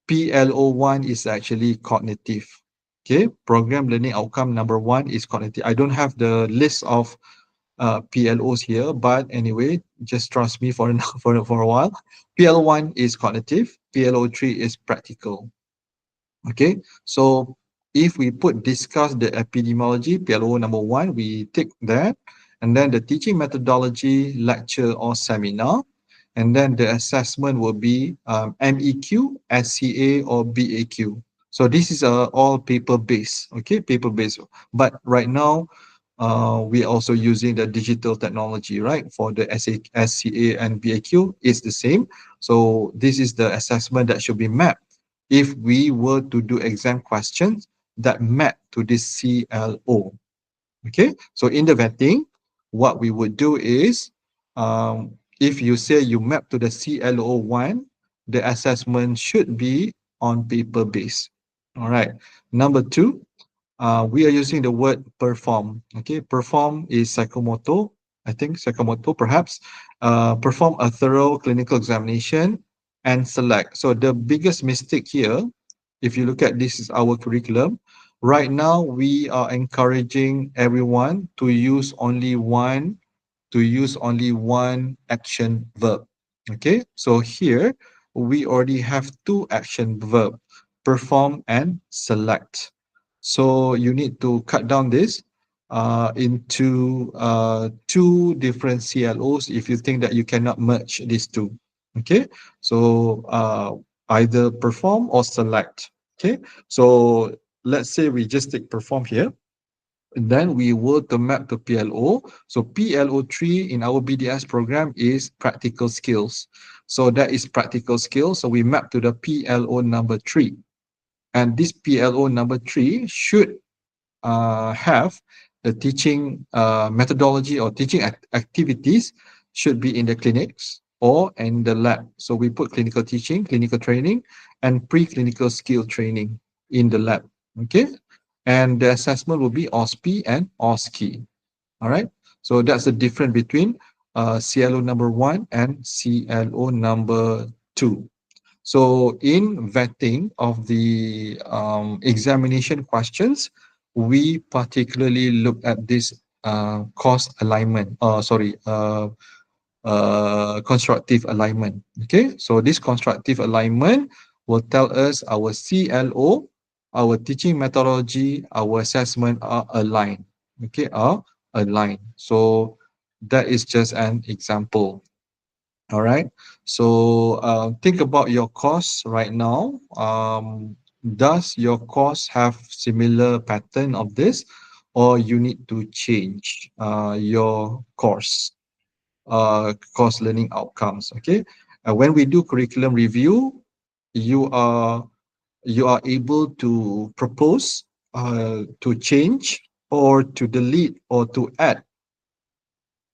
Speaker 1: PLO1 is actually cognitive. Okay, program learning outcome number one is cognitive. I don't have the list of PLOs here, but anyway, just trust me for for a while. PL1 is cognitive, PLO3 is practical. Okay, so if we put discuss the epidemiology, PLO number one, we take that, and then the teaching methodology, lecture or seminar, and then the assessment will be MEQ, SCA or BAQ. So this is all paper based, okay, paper based. But right now, we are also using the digital technology, right? For the SCA and BAQ, it's the same. So this is the assessment that should be mapped if we were to do exam questions that map to this CLO. Okay, so in the vetting, what we would do is, if you say you map to the CLO1, the assessment should be on paper base. All right. Number two, we are using the word perform. Okay, perform is psychomotor. I think psychomotor perhaps. Perform a thorough clinical examination and select. So the biggest mistake here, if you look at this is our curriculum, right now we are encouraging everyone to use only one action verb. Okay, so here we already have two action verb, perform and select. So you need to cut down this into two different CLOs if you think that you cannot merge these two. Okay, so either perform or select. Okay, so let's say we just take perform here. And then we were to map to PLO. So PLO3 in our BDS program is practical skills. So that is practical skills. So we map to the PLO number 3. And this PLO number 3 should have the teaching methodology or teaching activities should be in the clinics or in the lab. So we put clinical teaching, clinical training, and preclinical skill training in the lab. Okay, and the assessment will be OSPE and OSCE. All right, so that's the difference between CLO number one and CLO number two. So in vetting of the examination questions, we particularly look at this course alignment, constructive alignment. Okay, so this constructive alignment will tell us our CLO, our teaching methodology, our assessment are aligned. Okay, are aligned. So that is just an example. All right. So think about your course right now. Does your course have similar pattern of this, or you need to change your course learning outcomes? Okay. When we do curriculum review, you are you are able to propose to change or to delete or to add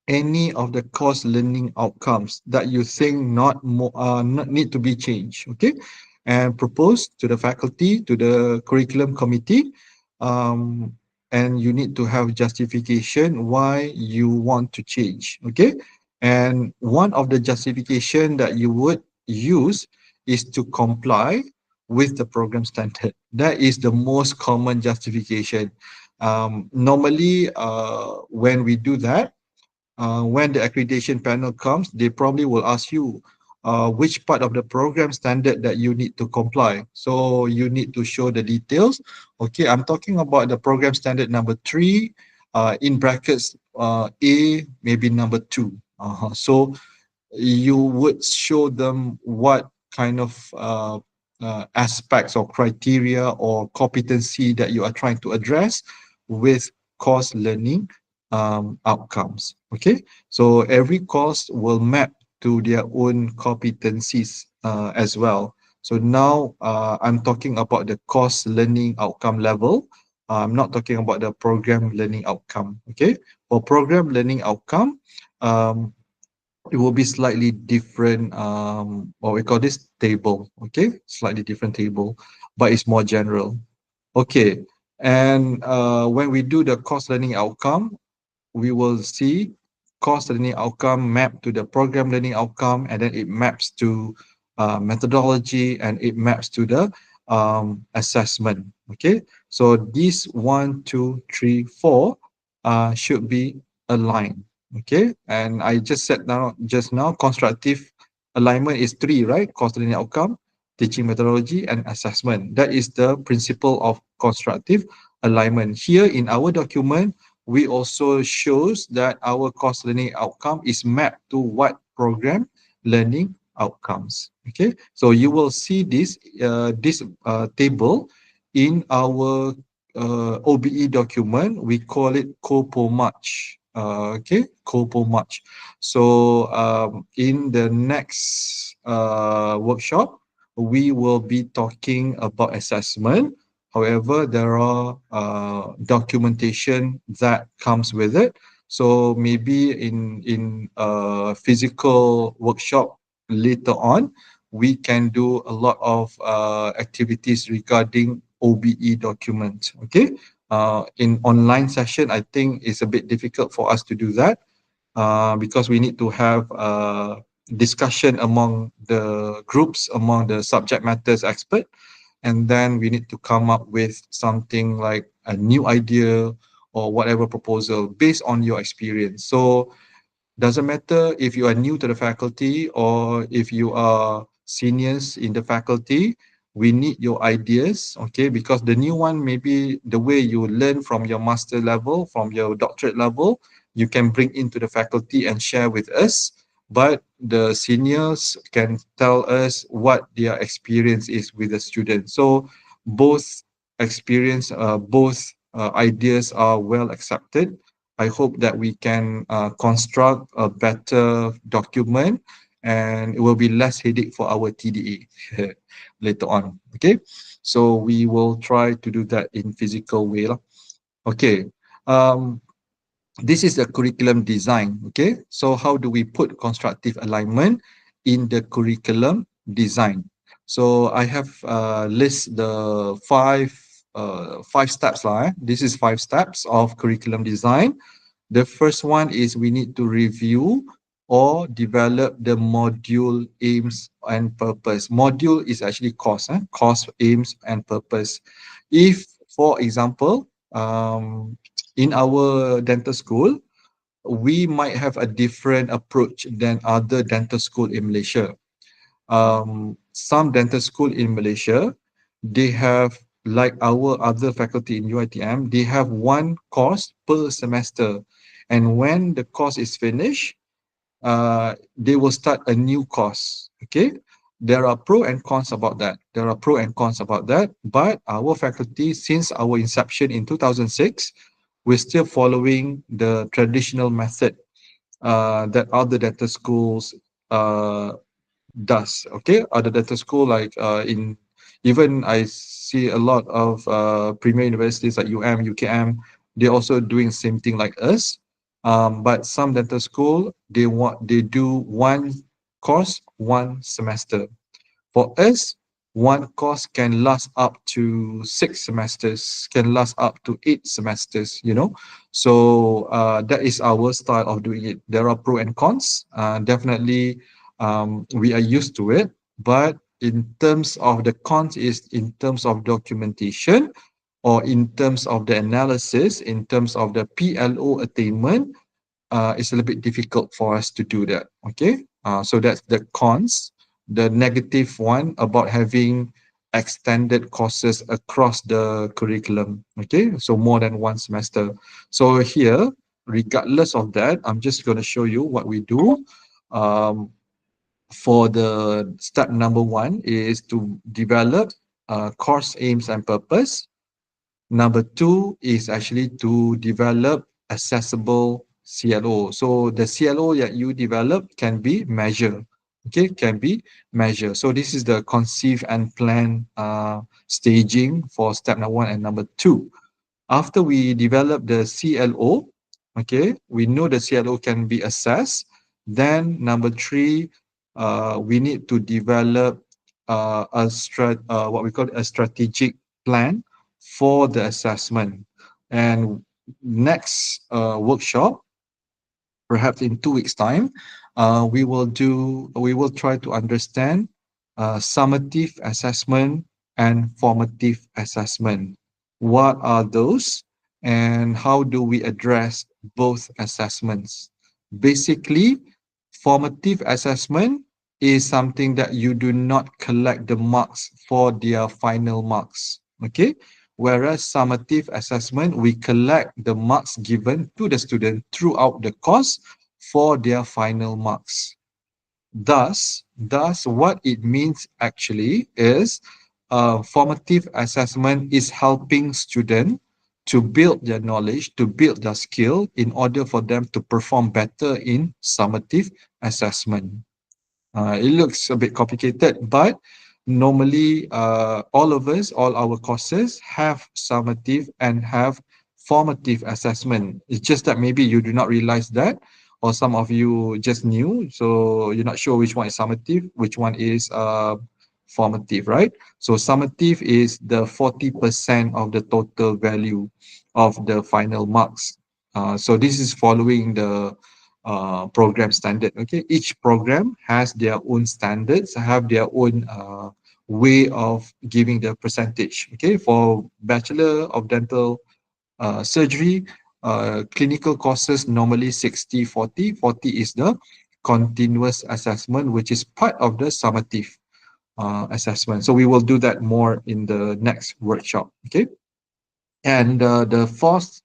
Speaker 1: any of the course learning outcomes that you think not need to be changed, okay, and propose to the faculty, to the curriculum committee, um, and you need to have justification why you want to change, okay. And one of the justification that you would use is to comply with the program standard. That is the most common justification. Normally, when we do that, when the accreditation panel comes, they probably will ask you which part of the program standard that you need to comply. So you need to show the details. Okay, I'm talking about the program standard number 3, in brackets A, maybe number 2. So you would show them what kind of aspects or criteria or competency that you are trying to address with course learning outcomes. Okay, so every course will map to their own competencies as well. So now I'm talking about the course learning outcome level. I'm not talking about the program learning outcome. Okay, for program learning outcome, um, it will be slightly different, what we call this table. Okay, slightly different table, but it's more general. Okay, and when we do the course learning outcome, we will see course learning outcome map to the program learning outcome, and then it maps to methodology, and it maps to the assessment. Okay, so these 1, 2, 3, 4 should be aligned. Okay, and I just said now just now constructive alignment is three, right? Course learning outcome, teaching methodology, and assessment. That is the principle of constructive alignment. Here in our document, we also shows that our course learning outcome is mapped to what program learning outcomes. Okay, so you will see this table in our OBE document. We call it COPOMACH. Okay, COPOMACH. So in the next workshop, we will be talking about assessment. However, there are documentation that comes with it. So maybe in a physical workshop later on, we can do a lot of activities regarding OBE document. Okay. In online session, I think it's a bit difficult for us to do that because we need to have discussion among the groups, among the subject matters expert, and then we need to come up with something like a new idea or whatever proposal based on your experience. So doesn't matter if you are new to the faculty or if you are seniors in the faculty, we need your ideas, okay? Because the new one, maybe the way you learn from your master level, from your doctorate level, you can bring into the faculty and share with us. But the seniors can tell us what their experience is with the students. So both both ideas are well accepted. I hope that we can construct a better document, and it will be less headache for our TDA later on. Okay, so we will try to do that in physical way lah. Okay, um, this is the curriculum design. Okay, so how do we put constructive alignment in the curriculum design? So I have list the five steps lah. This is 5 steps of curriculum design. The first one is we need to review or develop the module aims and purpose. Module is actually course, course, aims and purpose. If, for example, in our dental school, we might have a different approach than other dental school in Malaysia. Some dental school in Malaysia, they have, like our other faculty in UiTM, they have one course per semester. And when the course is finished, they will start a new course. Okay. There are pro and cons about that. But our faculty, since our inception in 2006, we're still following the traditional method that other dental schools uh, does. Okay, other dental school like in even I see a lot of premier universities like UKM, they're also doing same thing like us. But some dental school, they do one course, one semester. For us, one course can last up to 6 semesters, can last up to 8 semesters, you know. So that is our style of doing it. There are pro and cons. Definitely, we are used to it. But in terms of the cons is in terms of documentation or in terms of the analysis, in terms of the PLO attainment, it's a little bit difficult for us to do that. Okay, so that's the cons. The negative one about having extended courses across the curriculum. Okay, so more than one semester. So here, regardless of that, I'm just going to show you what we do. For the step number 1 is to develop course aims and purpose. Number 2 is actually to develop accessible CLO. So the CLO that you develop can be measured. Okay, can be measured. So this is the conceive and plan staging for step number 1 and number 2. After we develop the CLO, okay, we know the CLO can be assessed. Then number 3, we need to develop what we call a strategic plan for the assessment. And next workshop, perhaps in 2 weeks' time, we will try to understand summative assessment and formative assessment. What are those, and how do we address both assessments? Basically, formative assessment is something that you do not collect the marks for their final marks. Okay. Whereas summative assessment, we collect the marks given to the student throughout the course for their final marks. Thus, what it means actually is formative assessment is helping students to build their knowledge, to build their skill in order for them to perform better in summative assessment. It looks a bit complicated, but normally all of us, all our courses have summative and have formative assessment. It's just that maybe you do not realize that, or some of you just knew, so you're not sure which one is summative, which one is formative, right? So summative is the 40% of the total value of the final marks. So this is following the program standard. Okay, each program has their own standards, have their own way of giving the percentage. Okay, for Bachelor of Dental Surgery, clinical courses normally 60-40. 40 is the continuous assessment, which is part of the summative assessment. So we will do that more in the next workshop. Okay. And the fourth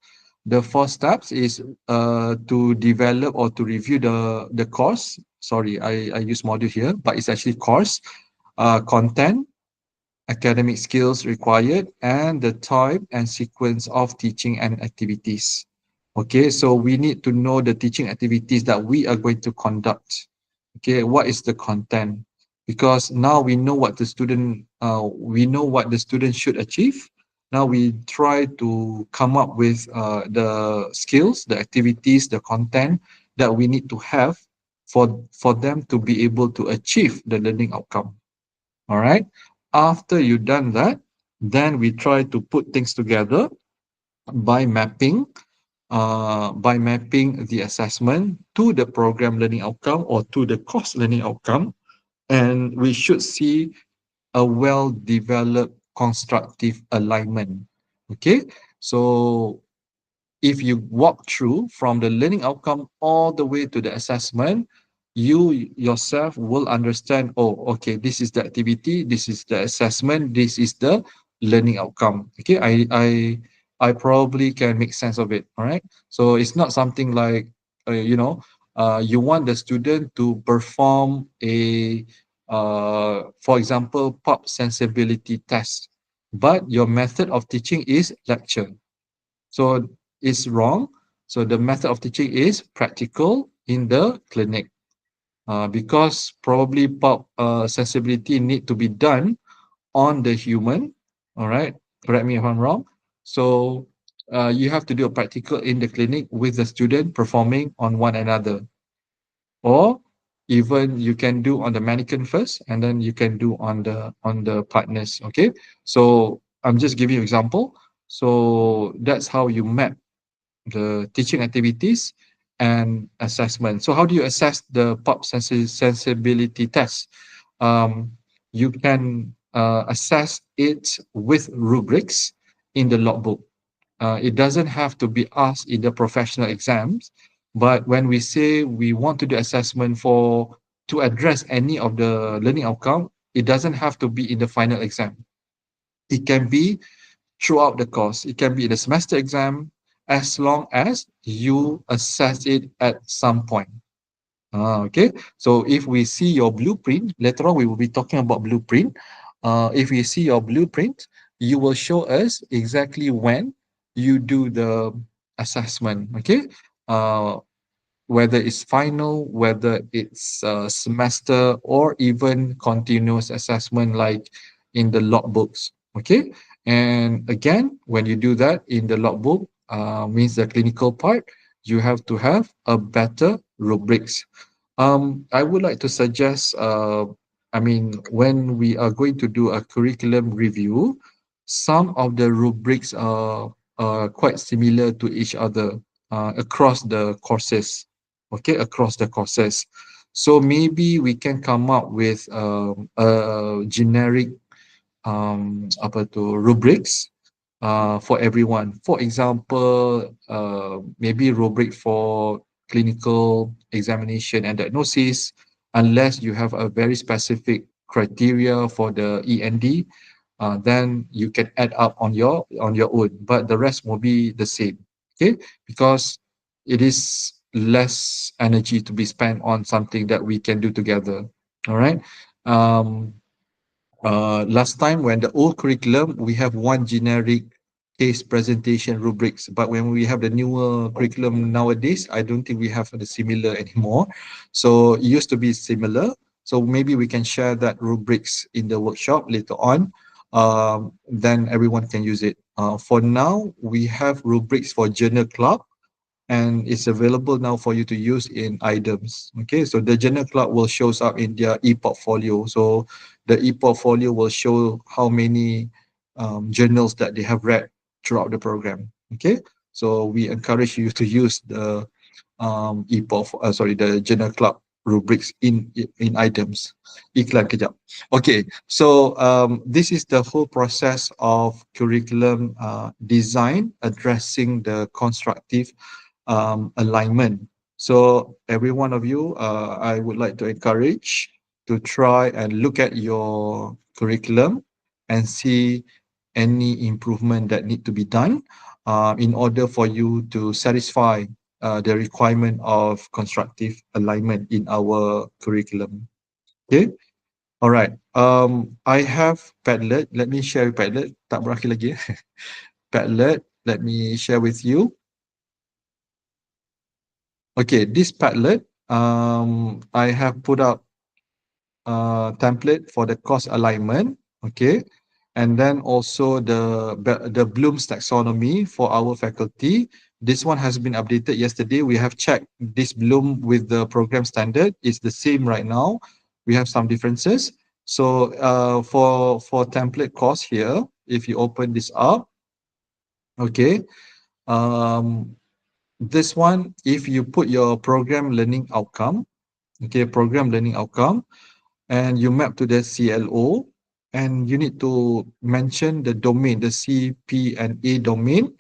Speaker 1: steps is to develop or to review the course. Sorry, I use module here, but it's actually course, content, academic skills required, and the type and sequence of teaching and activities. Okay, so we need to know the teaching activities that we are going to conduct. Okay, what is the content? Because now we know what the student should achieve. Now we try to come up with the skills, the activities, the content that we need to have for them to be able to achieve the learning outcome. All right. After you've done that, then we try to put things together by mapping the assessment to the program learning outcome or to the course learning outcome, and we should see a well-developed constructive alignment. Okay, so if you walk through from the learning outcome all the way to the assessment, you yourself will understand, oh, okay, this is the activity, this is the assessment, this is the learning outcome. Okay, I probably can make sense of it. All right. So it's not something like, you want the student to perform for example, pop sensibility test, but your method of teaching is lecture. So it's wrong. So the method of teaching is practical in the clinic, because probably pulp sensibility need to be done on the human. All right, correct me if I'm wrong. So you have to do a practical in the clinic with the student performing on one another, or even you can do on the mannequin first, and then you can do on the partners. Okay, so I'm just giving you example. So that's how you map the teaching activities and assessment. So how do you assess the pop sensibility test? You can assess it with rubrics in the logbook. It doesn't have to be asked in the professional exams, but when we say we want to do assessment to address any of the learning outcome, it doesn't have to be in the final exam. It can be throughout the course. It can be the semester exam, as long as you assess it at some point. Okay, so if we see your blueprint, later on we will be talking about blueprint. If we see your blueprint, you will show us exactly when you do the assessment. Okay, uh, whether it's final, whether it's semester, or even continuous assessment like in the logbooks. Okay, and again, when you do that in the logbook, means the clinical part, you have to have a better rubrics. I would like to suggest, when we are going to do a curriculum review, some of the rubrics are quite similar to each other across the courses. okay, across the courses. So maybe we can come up with a generic apa tu rubrics for everyone. For example, maybe rubric for clinical examination and diagnosis, unless you have a very specific criteria for the END, then you can add up on your own. But the rest will be the same, okay? Because it is less energy to be spent on something that we can do together. All right. Um, Last time when the old curriculum, we have one generic case presentation rubrics, but when we have the newer curriculum nowadays, I don't think we have the similar anymore. So it used to be similar. So maybe we can share that rubrics in the workshop later on. Then everyone can use it. For now, we have rubrics for journal club, and it's available now for you to use in items. Okay, so the journal club will shows up in their e-portfolio. So the e-portfolio will show how many journals that they have read throughout the program. Okay, so we encourage you to use the the journal club rubrics in items. Iklan kejap. Okay, so this is the whole process of curriculum design addressing the constructive alignment. So every one of you, I would like to encourage to try and look at your curriculum and see any improvement that need to be done in order for you to satisfy the requirement of constructive alignment in our curriculum. Okay. All right. I have Padlet. Let me share Padlet. Tak berakhir lagi. Padlet. Let me share with you. Okay, this Padlet, I have put up a template for the course alignment. Okay, and then also the Bloom's taxonomy for our faculty. This one has been updated yesterday. We have checked this Bloom with the program standard. It's the same right now. We have some differences. So for template course here, if you open this up, okay, um, this one, if you put your program learning outcome, okay, program learning outcome, and you map to the CLO, and you need to mention the domain, the C, P, and A domain,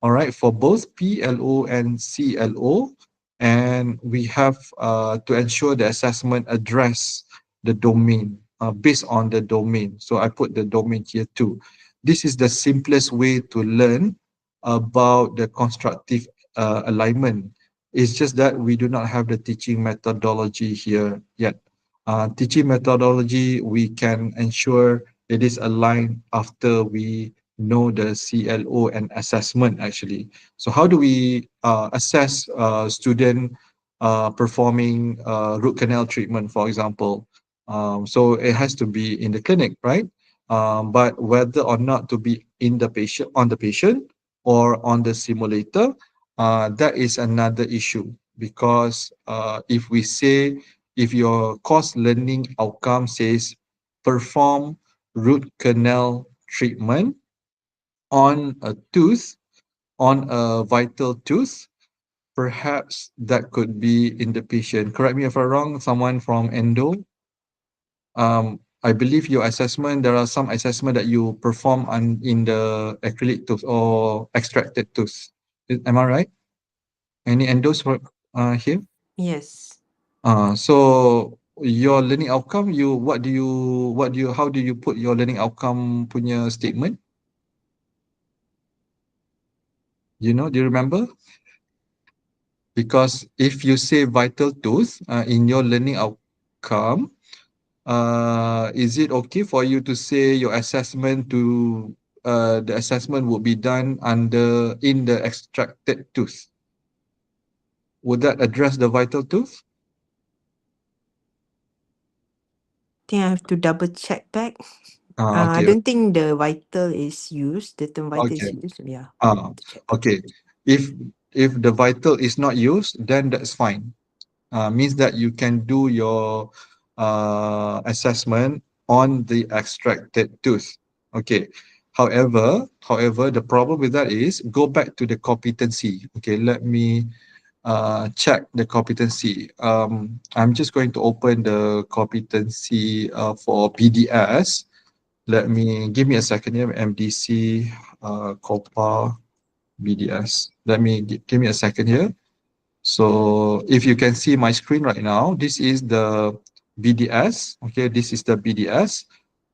Speaker 1: all right, for both PLO and CLO. And we have to ensure the assessment address the domain based on the domain. So I put the domain here too. This is the simplest way to learn about the constructive alignment. It's just that we do not have the teaching methodology here yet. Teaching methodology, we can ensure it is aligned after we know the CLO and assessment actually. So how do we assess student performing root canal treatment, for example? So it has to be in the clinic, right? But whether or not to be in the patient, on the patient, or on the simulator, that is another issue, because if we say, if your course learning outcome says perform root canal treatment on a tooth, on a vital tooth, perhaps that could be in the patient. Correct me if I'm wrong, someone from endo. I believe your assessment, there are some assessment that you perform in the acrylic tooth or extracted tooth. Am I right? Any endos for here?
Speaker 3: Yes.
Speaker 1: So your learning outcome, how do you put your learning outcome punya statement? Do you remember? Because if you say vital tooth in your learning outcome, is it okay for you to say your assessment to the assessment would be done in the extracted tooth? Would that address the vital tooth?
Speaker 3: I think I have to double check back. I
Speaker 1: Okay,
Speaker 3: don't think the vital is used. The term vital is
Speaker 1: okay.
Speaker 3: used. Yeah.
Speaker 1: Uh,
Speaker 3: To check back.
Speaker 1: okay. If the vital is not used, then that's fine. Means that you can do your assessment on the extracted tooth. Okay. However, the problem with that is go back to the competency. Okay, let me check the competency. I'm just going to open the competency for BDS. Give me a second here. MDC, COPA, BDS. Give me a second here. So if you can see my screen right now, this is the BDS. Okay, this is the BDS.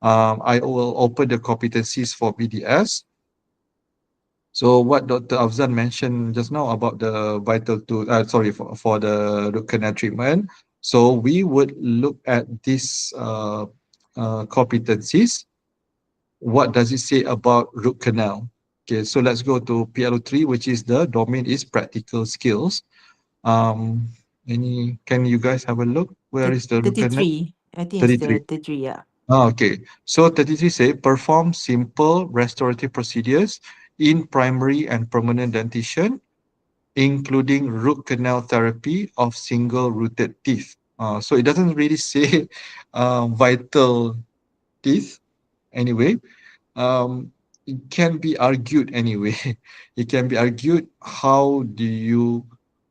Speaker 1: I will open the competencies for BDS. So what Dr. Afzan mentioned just now about the for the root canal treatment. So we would look at these competencies. What does it say about root canal? Okay, so let's go to PLO3, which is the domain is practical skills. Um, can you guys have a look? Where is the root canal?
Speaker 3: 33. I think it's
Speaker 1: 33.
Speaker 3: the 33, yeah.
Speaker 1: Okay. So 33 say perform simple restorative procedures in primary and permanent dentition, including root canal therapy of single rooted teeth. So it doesn't really say vital teeth anyway. It can be argued anyway. It can be argued how do you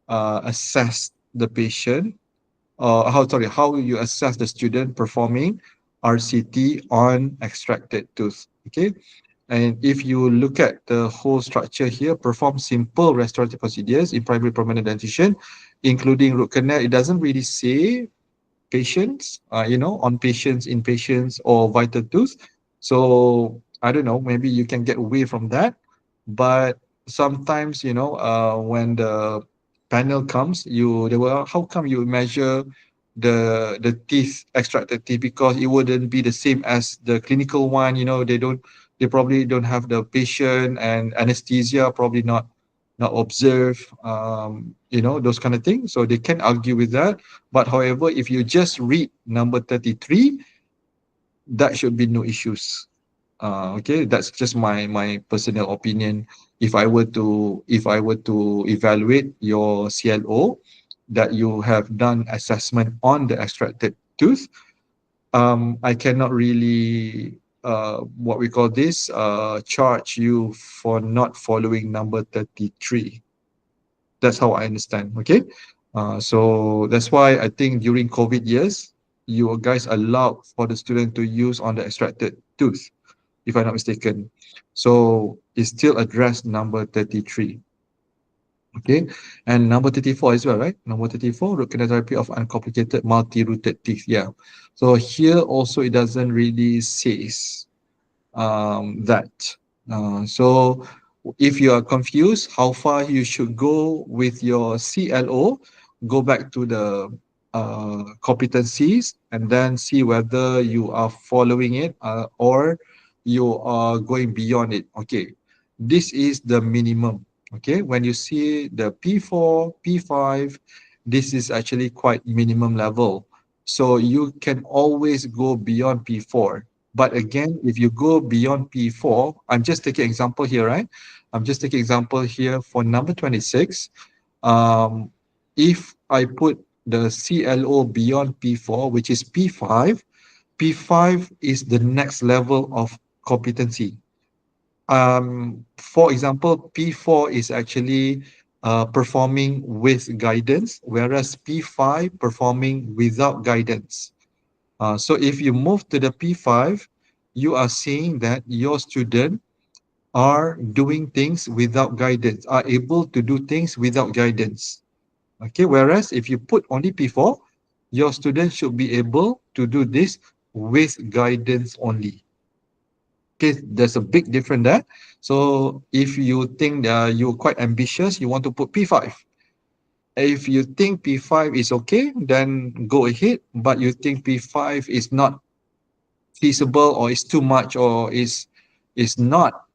Speaker 1: assess the patient, how you assess the student performing RCT on extracted tooth. Okay, and if you look at the whole structure here, perform simple restorative procedures in primary permanent dentition, including root canal. It doesn't really say patients, on patients, in patients, or vital tooth. So I don't know, maybe you can get away from that. But sometimes, when the panel comes, they will, how come you measure the teeth, extracted teeth, because it wouldn't be the same as the clinical one, they probably don't have the patient and anesthesia, probably not observe, those kind of things. So they can argue with that. But however, if you just read number 33, that should be no issues. Okay, that's just my personal opinion. If I were to evaluate your CLO, that you have done assessment on the extracted tooth, I cannot really what we call this charge you for not following number 33. That's how I understand. Okay, so that's why I think during COVID years, you guys allowed for the student to use on the extracted tooth, if I'm not mistaken. So it's still addressed number 33. Okay, and number 34 as well, right? Number 34, root canal therapy of uncomplicated multi-rooted teeth. Yeah. So here also it doesn't really says that. So if you are confused how far you should go with your CLO, go back to the competencies and then see whether you are following it or you are going beyond it. Okay, this is the minimum. Okay, when you see the P4, P5, this is actually quite minimum level. So you can always go beyond P4. But again, if you go beyond P4, I'm just taking example here, right? I'm just taking example here for number 26. If I put the CLO beyond P4, which is P5, P5 is the next level of competency. For example, P4 is actually performing with guidance, whereas P5 performing without guidance. So if you move to the P5, you are seeing that your student are doing things without guidance, are able to do things without guidance. Okay, whereas if you put only P4, your student should be able to do this with guidance only. Okay, there's a big difference there. So if you think that you're quite ambitious, you want to put P5. If you think P5 is okay, then go ahead. But you think P5 is not feasible or is too much or is not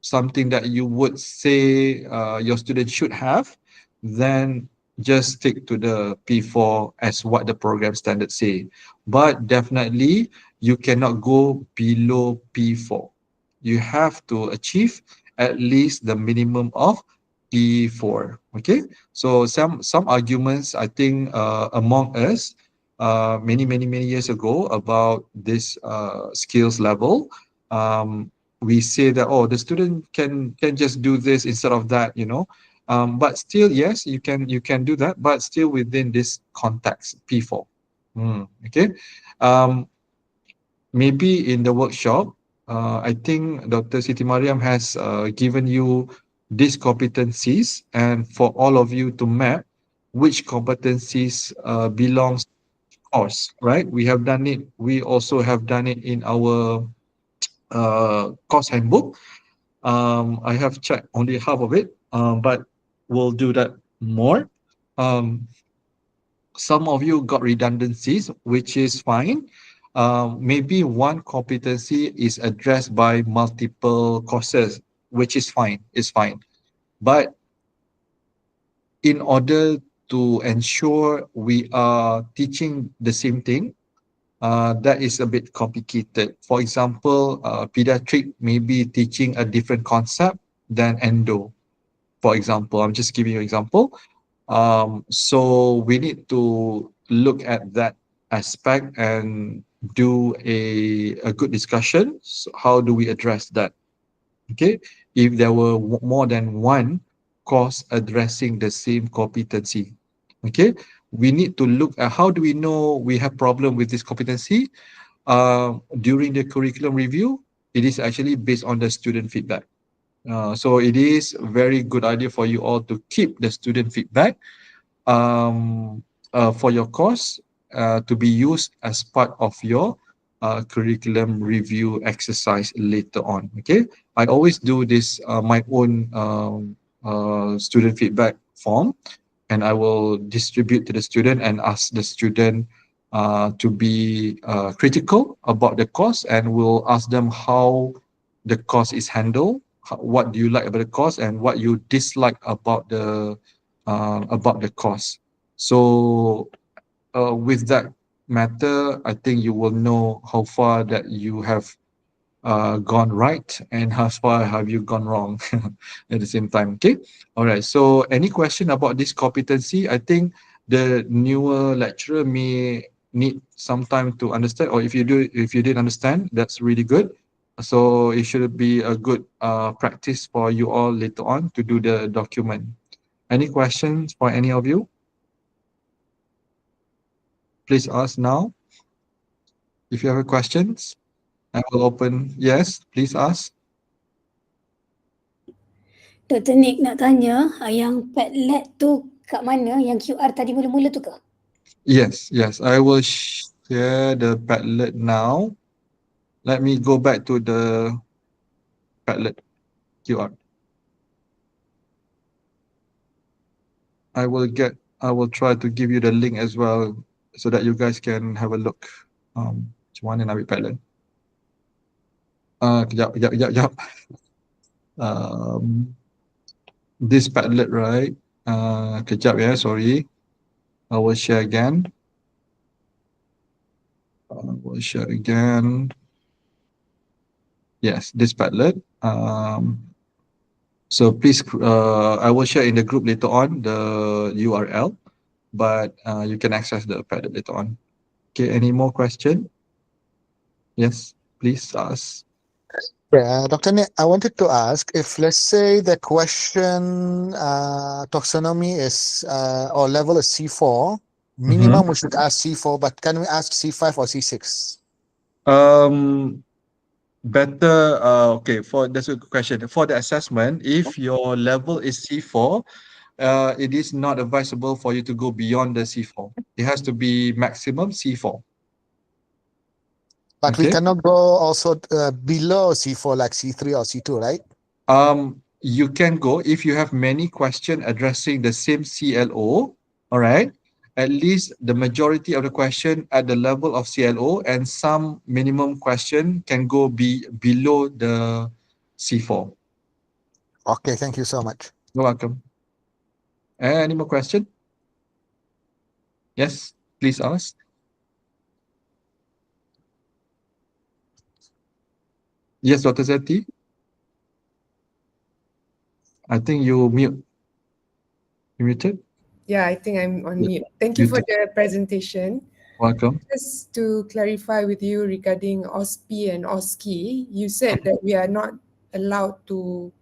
Speaker 1: something that you would say your student should have, then just stick to the P4 as what the program standards say. But definitely you cannot go below P4. You have to achieve at least the minimum of P4. Okay, so some arguments I think among us many years ago about this skills level, we say that, oh, the student can just do this instead of that, But still, yes, you can do that, but still within this context P4. Okay. Maybe in the workshop, I think Dr. Siti Mariam has given you these competencies, and for all of you to map which competencies belongs to course, right? We have done it. We also have done it in our course handbook. I have checked only half of it, but we'll do that more. Um, some of you got redundancies, which is fine. Maybe one competency is addressed by multiple courses, which is fine. It's fine. But in order to ensure we are teaching the same thing, that is a bit complicated. For example, pediatric may be teaching a different concept than endo. For example, I'm just giving you an example. So we need to look at that aspect and do a good discussion. So how do we address that? Okay, if there were more than one course addressing the same competency, okay, we need to look at how do we know we have problem with this competency. During the curriculum review, it is actually based on the student feedback. So it is a very good idea for you all to keep the student feedback for your course to be used as part of your curriculum review exercise later on. Okay, I always do this my own student feedback form, and I will distribute to the student and ask the student to be critical about the course, and we'll ask them how the course is handled, what do you like about the course, and what you dislike about the course. So with that matter, I think you will know how far that you have gone right and how far have you gone wrong at the same time. Okay. All right. So any question about this competency? I think the newer lecturer may need some time to understand, or if you did understand, that's really good. So it should be a good practice for you all later on to do the document. Any questions for any of you? Please ask now. If you have questions, I will open. Yes, please ask.
Speaker 4: Dr. Nick nak tanya, yang Padlet tu kat mana? Yang QR tadi mula-mula tu ke?
Speaker 1: Yes, I will share the Padlet now. Let me go back to the Padlet QR. I will try to give you the link as well so that you guys can have a look. Macam mana nak ambil Padlet? Kejap. This Padlet, right? Kejap ya, sorry. I will share again. Yes, this Padlet. So please, I will share in the group later on the URL, but you can access the Padlet later on. Okay, any more question? Yes, please ask.
Speaker 5: Yeah, Dr. Nick, I wanted to ask if, let's say, the question taxonomy is or level is C4, minimum we should ask C4, but can we ask C5 or C6?
Speaker 1: Better, okay, that's a good question. For the assessment, if your level is C4, it is not advisable for you to go beyond the C4. It has to be maximum C4.
Speaker 5: But we cannot go also below C4 like C3 or C2, right?
Speaker 1: You can go if you have many questions addressing the same CLO, all right? At least the majority of the question at the level of CLO, and some minimum question can go below the C4.
Speaker 5: Okay, thank you so much.
Speaker 1: You're welcome. Any more question? Yes, please ask. Yes, Dr. Zeti? I think you mute. You muted?
Speaker 6: Yeah, I think I'm on mute. Thank you for the presentation.
Speaker 1: Welcome.
Speaker 6: Just to clarify with you regarding OSPE and OSCE, you said that we are not allowed to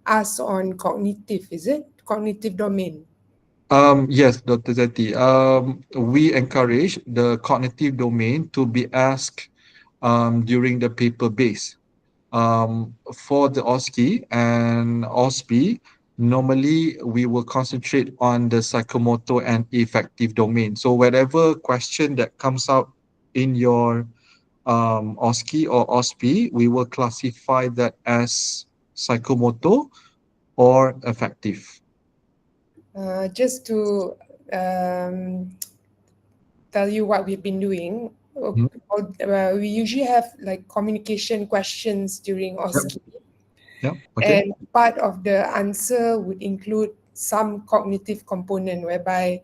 Speaker 6: ask on cognitive, is it? Cognitive domain.
Speaker 1: Yes, Dr. Zati. We encourage the cognitive domain to be asked during the paper base. For the OSCE and OSPE, normally we will concentrate on the psychomotor and affective domain. So whatever question that comes out in your OSCE or OSPE, we will classify that as psychomotor or affective.
Speaker 6: Just to tell you what we've been doing, we usually have like communication questions during OSCE.
Speaker 1: Yeah. Okay.
Speaker 6: And part of the answer would include some cognitive component whereby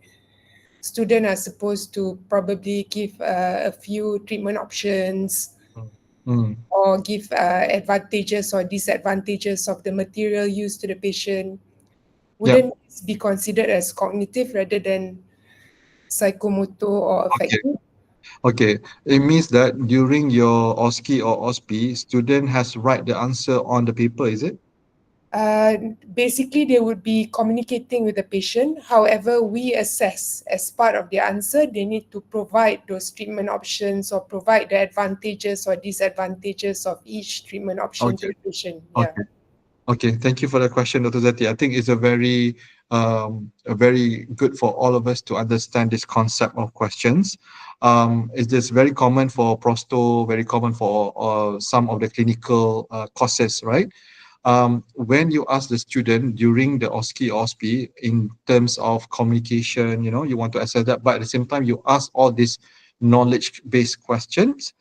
Speaker 6: students are supposed to probably give a few treatment options or give advantages or disadvantages of the material used to the patient. Wouldn't this be considered as cognitive rather than psychomotor or affective?
Speaker 1: Okay. It means that during your OSCE or OSPE, student has write the answer on the paper, is it?
Speaker 6: Basically, they would be communicating with the patient. However, we assess as part of the answer, they need to provide those treatment options or provide the advantages or disadvantages of each treatment option to the patient. Yeah.
Speaker 1: Okay. Okay. Thank you for the question, Dr. Zati. I think it's a very good for all of us to understand this concept of questions. It's just very common for prosto, very common for some of the clinical courses, right? When you ask the student during the OSCE or OSPE in terms of communication, you want to assess that, but at the same time, you ask all these knowledge-based questions,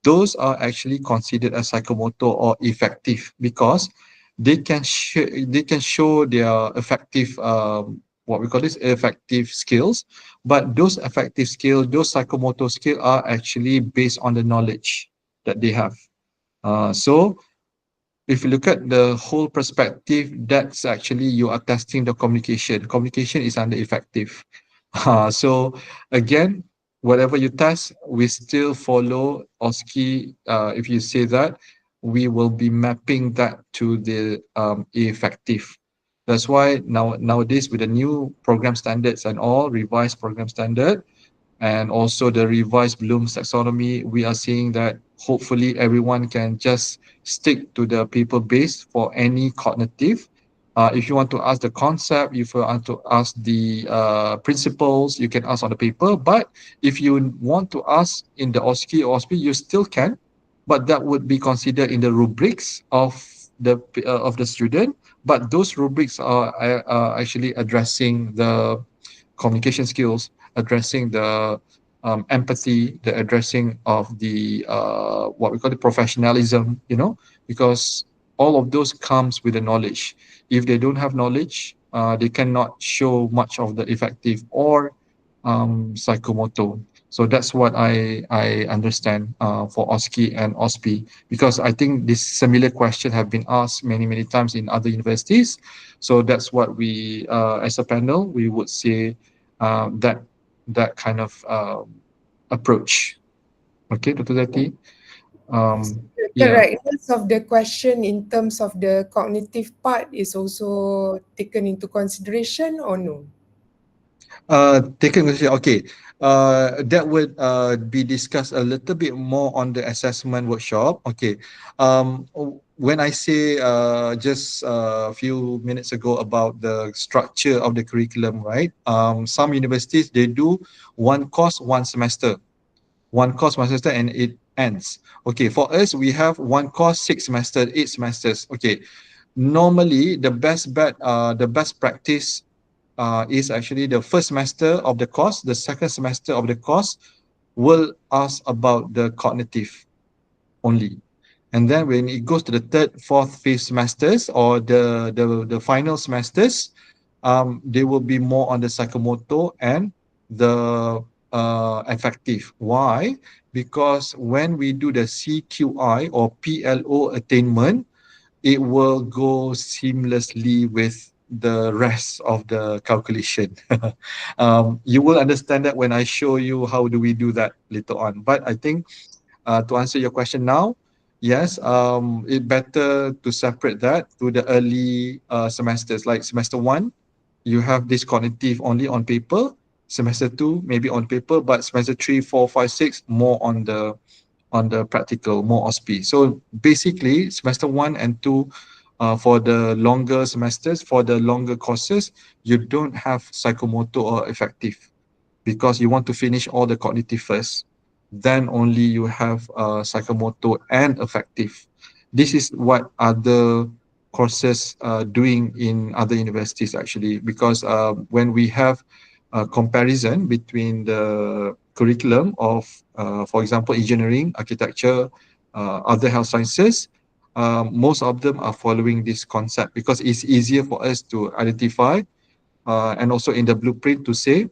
Speaker 1: those are actually considered as psychomotor or effective because they can show their effective what we call this effective skills, but those effective skills, those psychomotor skills are actually based on the knowledge that they have. So if you look at the whole perspective, that's actually you are testing the communication. Communication is under effective. So again, whatever you test, we still follow OSCE. If you say that, we will be mapping that to the effective. That's why nowadays with the new program standards and all revised program standard, and also the revised Bloom's taxonomy, we are seeing that hopefully everyone can just stick to the paper base for any cognitive. If you want to ask the concept, if you want to ask the principles, you can ask on the paper. But if you want to ask in the OSCE or OSPE, you still can, but that would be considered in the rubrics of the student. But those rubrics are actually addressing the communication skills, addressing the empathy, the addressing of the what we call the professionalism, because all of those comes with the knowledge. If they don't have knowledge, they cannot show much of the effective or psychomotor. So that's what I understand for OSCE and OSPE, because I think this similar question have been asked many times in other universities. So that's what we, as a panel, we would say that kind of approach. Okay, Dr. Zati.
Speaker 6: The correctness of the question in terms of the cognitive part is also taken into consideration or no?
Speaker 1: Taken consideration. Okay. That would be discussed a little bit more on the assessment workshop. Okay. When I say just a few minutes ago about the structure of the curriculum, right? Some universities, they do one course, one semester. One course, one semester, and it ends. Okay. For us, we have one course, 6 semesters, 8 semesters. Okay. Normally, the best practice is actually the first semester of the course. The second semester of the course will ask about the cognitive only. And then when it goes to the third, fourth, fifth semesters or the final semesters, they will be more on the psychomotor and the affective. Why? Because when we do the CQI or PLO attainment, it will go seamlessly with the rest of the calculation. You will understand that when I show you how do we do that later on. But I think to answer your question now, yes, it better to separate that to the early semesters. Like semester 1, you have this cognitive only on paper. Semester 2, maybe on paper, but semester 3, 4, 5, 6, more on the practical, more OSPE. So basically, semester 1 and 2, for the longer semesters, for the longer courses, you don't have psychomotor or affective, because you want to finish all the cognitive first, then only you have psychomotor and affective. This is what other courses doing in other universities actually, because when we have a comparison between the curriculum of, for example, engineering, architecture, other health sciences, most of them are following this concept because it's easier for us to identify, and also in the blueprint to say,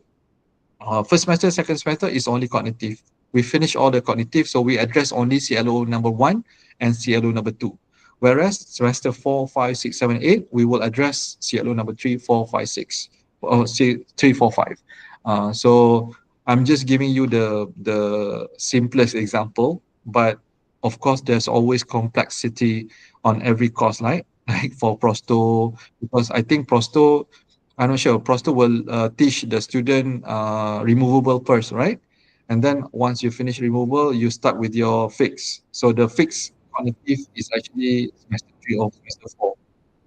Speaker 1: first semester, second semester is only cognitive. We finish all the cognitive, so we address only CLO number 1 and CLO number 2. Whereas semester 4, 5, 6, 7, 8, we will address CLO number 3, 4, 5, 6, or 3, 4, 5. So I'm just giving you the simplest example, but of course there's always complexity on every course, right? Like for prosto, because I think prosto, I'm not sure. Prosto will teach the student removable purse, right? And then once you finish removable, you start with your fix. So the fix cognitive is actually semester 3 or semester 4,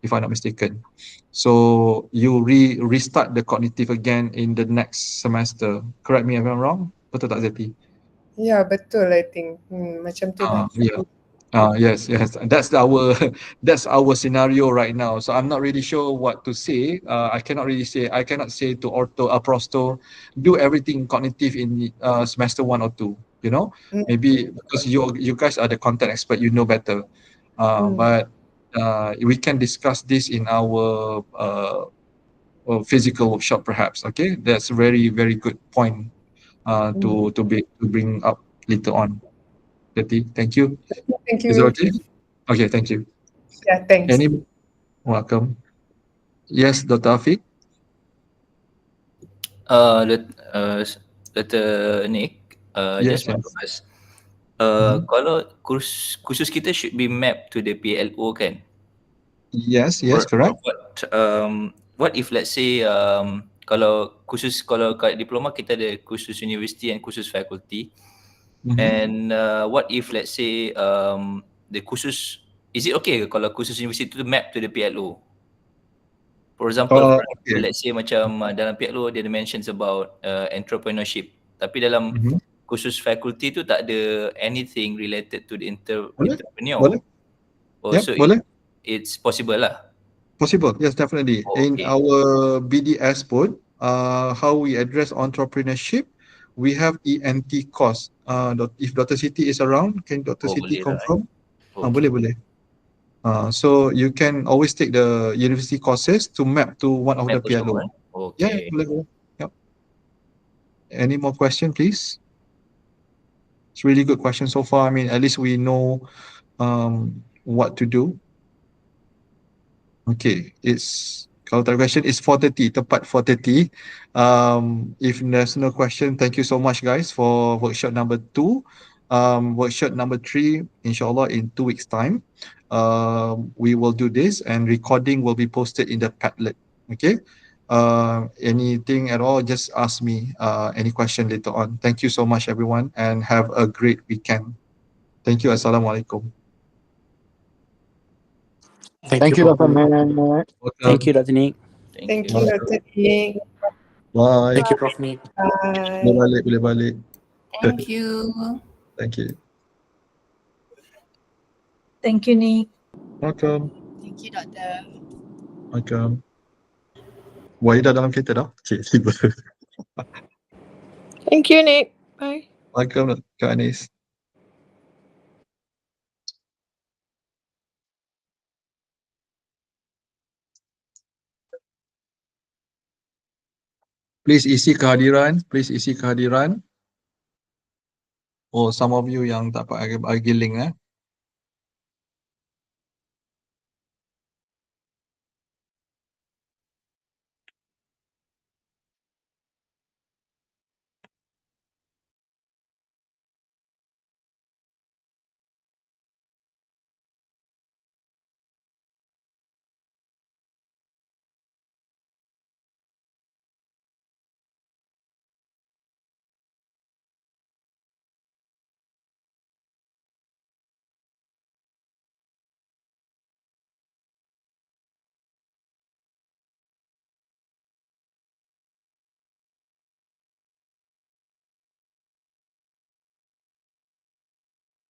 Speaker 1: if I'm not mistaken. So you restart the cognitive again in the next semester. Correct me if I'm wrong. Betul tak Zeti?
Speaker 6: Ya, betul I think. Macam tu lah.
Speaker 1: Yeah. Yes, yes. That's our that's our scenario right now. So I'm not really sure what to say. I cannot really say. I cannot say to ortho, prosto, do everything cognitive in semester 1 or 2. You know,
Speaker 6: Mm,
Speaker 1: maybe because you guys are the content expert, you know better. But we can discuss this in our physical workshop, perhaps. Okay, that's a very very good point. To bring up later on. Betty, thank you.
Speaker 6: Thank
Speaker 1: Is it
Speaker 6: you.
Speaker 1: okay? Okay, thank you.
Speaker 6: Yeah, thanks.
Speaker 1: Any welcome. Yes, Dr. Afiq.
Speaker 7: Dr. Nick,
Speaker 1: Yes,
Speaker 7: just want to
Speaker 1: yes.
Speaker 7: ask,
Speaker 1: Mhm.
Speaker 7: kalau kursus kita should be mapped to the PLO kan?
Speaker 1: Yes,
Speaker 7: Or
Speaker 1: yes, correct.
Speaker 7: what if let's say kalau kat diploma kita ada kursus university and kursus faculty,
Speaker 1: Mhm.
Speaker 7: and what if let's say the kursus, is it okay kalau kursus university tu map to the PLO? For example,
Speaker 1: Okay.
Speaker 7: let's say macam dalam PLO dia ada mentions about entrepreneurship, tapi dalam
Speaker 1: Mhm.
Speaker 7: kursus faculty tu tak ada anything related to the
Speaker 1: Boleh?
Speaker 7: entrepreneur.
Speaker 1: Boleh? Yep,
Speaker 7: So
Speaker 1: boleh.
Speaker 7: it's possible lah.
Speaker 1: Possible. Yes, definitely. In
Speaker 7: Okay.
Speaker 1: our BDS pun, how we address entrepreneurship, we have ENT course. If Dr. Siti is around, can Dr.
Speaker 7: Oh,
Speaker 1: Siti
Speaker 7: boleh lah.
Speaker 1: confirm?
Speaker 7: Okay.
Speaker 1: Boleh, boleh. So you can always take the university courses to map to one of the
Speaker 7: Map also,
Speaker 1: PLO. Yeah,
Speaker 7: okay.
Speaker 1: boleh, boleh. Yep. Any more question, please? It's really good question so far. I mean, at least we know what to do. Okay, kalau tak ada question, it's 4:30, tepat 4:30. If there's no question, thank you so much guys for workshop number 2. Workshop number 3, inshallah in 2 weeks time. We will do this and recording will be posted in the Padlet. Okay. Anything at all, just ask me any question later on. Thank you so much everyone and have a great weekend. Thank you. Assalamualaikum.
Speaker 5: Thank you, Dr. Nick.
Speaker 8: Thank you, Dr. Nick.
Speaker 6: Thank you, Dr. Nick.
Speaker 1: Bye.
Speaker 8: Thank you, Prof. Nick.
Speaker 1: Boleh
Speaker 6: Bye.
Speaker 1: balik.
Speaker 9: Thank you.
Speaker 1: Thank you.
Speaker 9: Thank you, Nick.
Speaker 1: Welcome.
Speaker 2: Thank you, Doctor.
Speaker 1: Welcome. Wahida dalam kereta dah? Cik, tiba.
Speaker 6: Thank you, Nick. Bye.
Speaker 1: Welcome, Kak Anis. Please isi kehadiran. Please isi kehadiran. Oh, some of you yang tak pakai link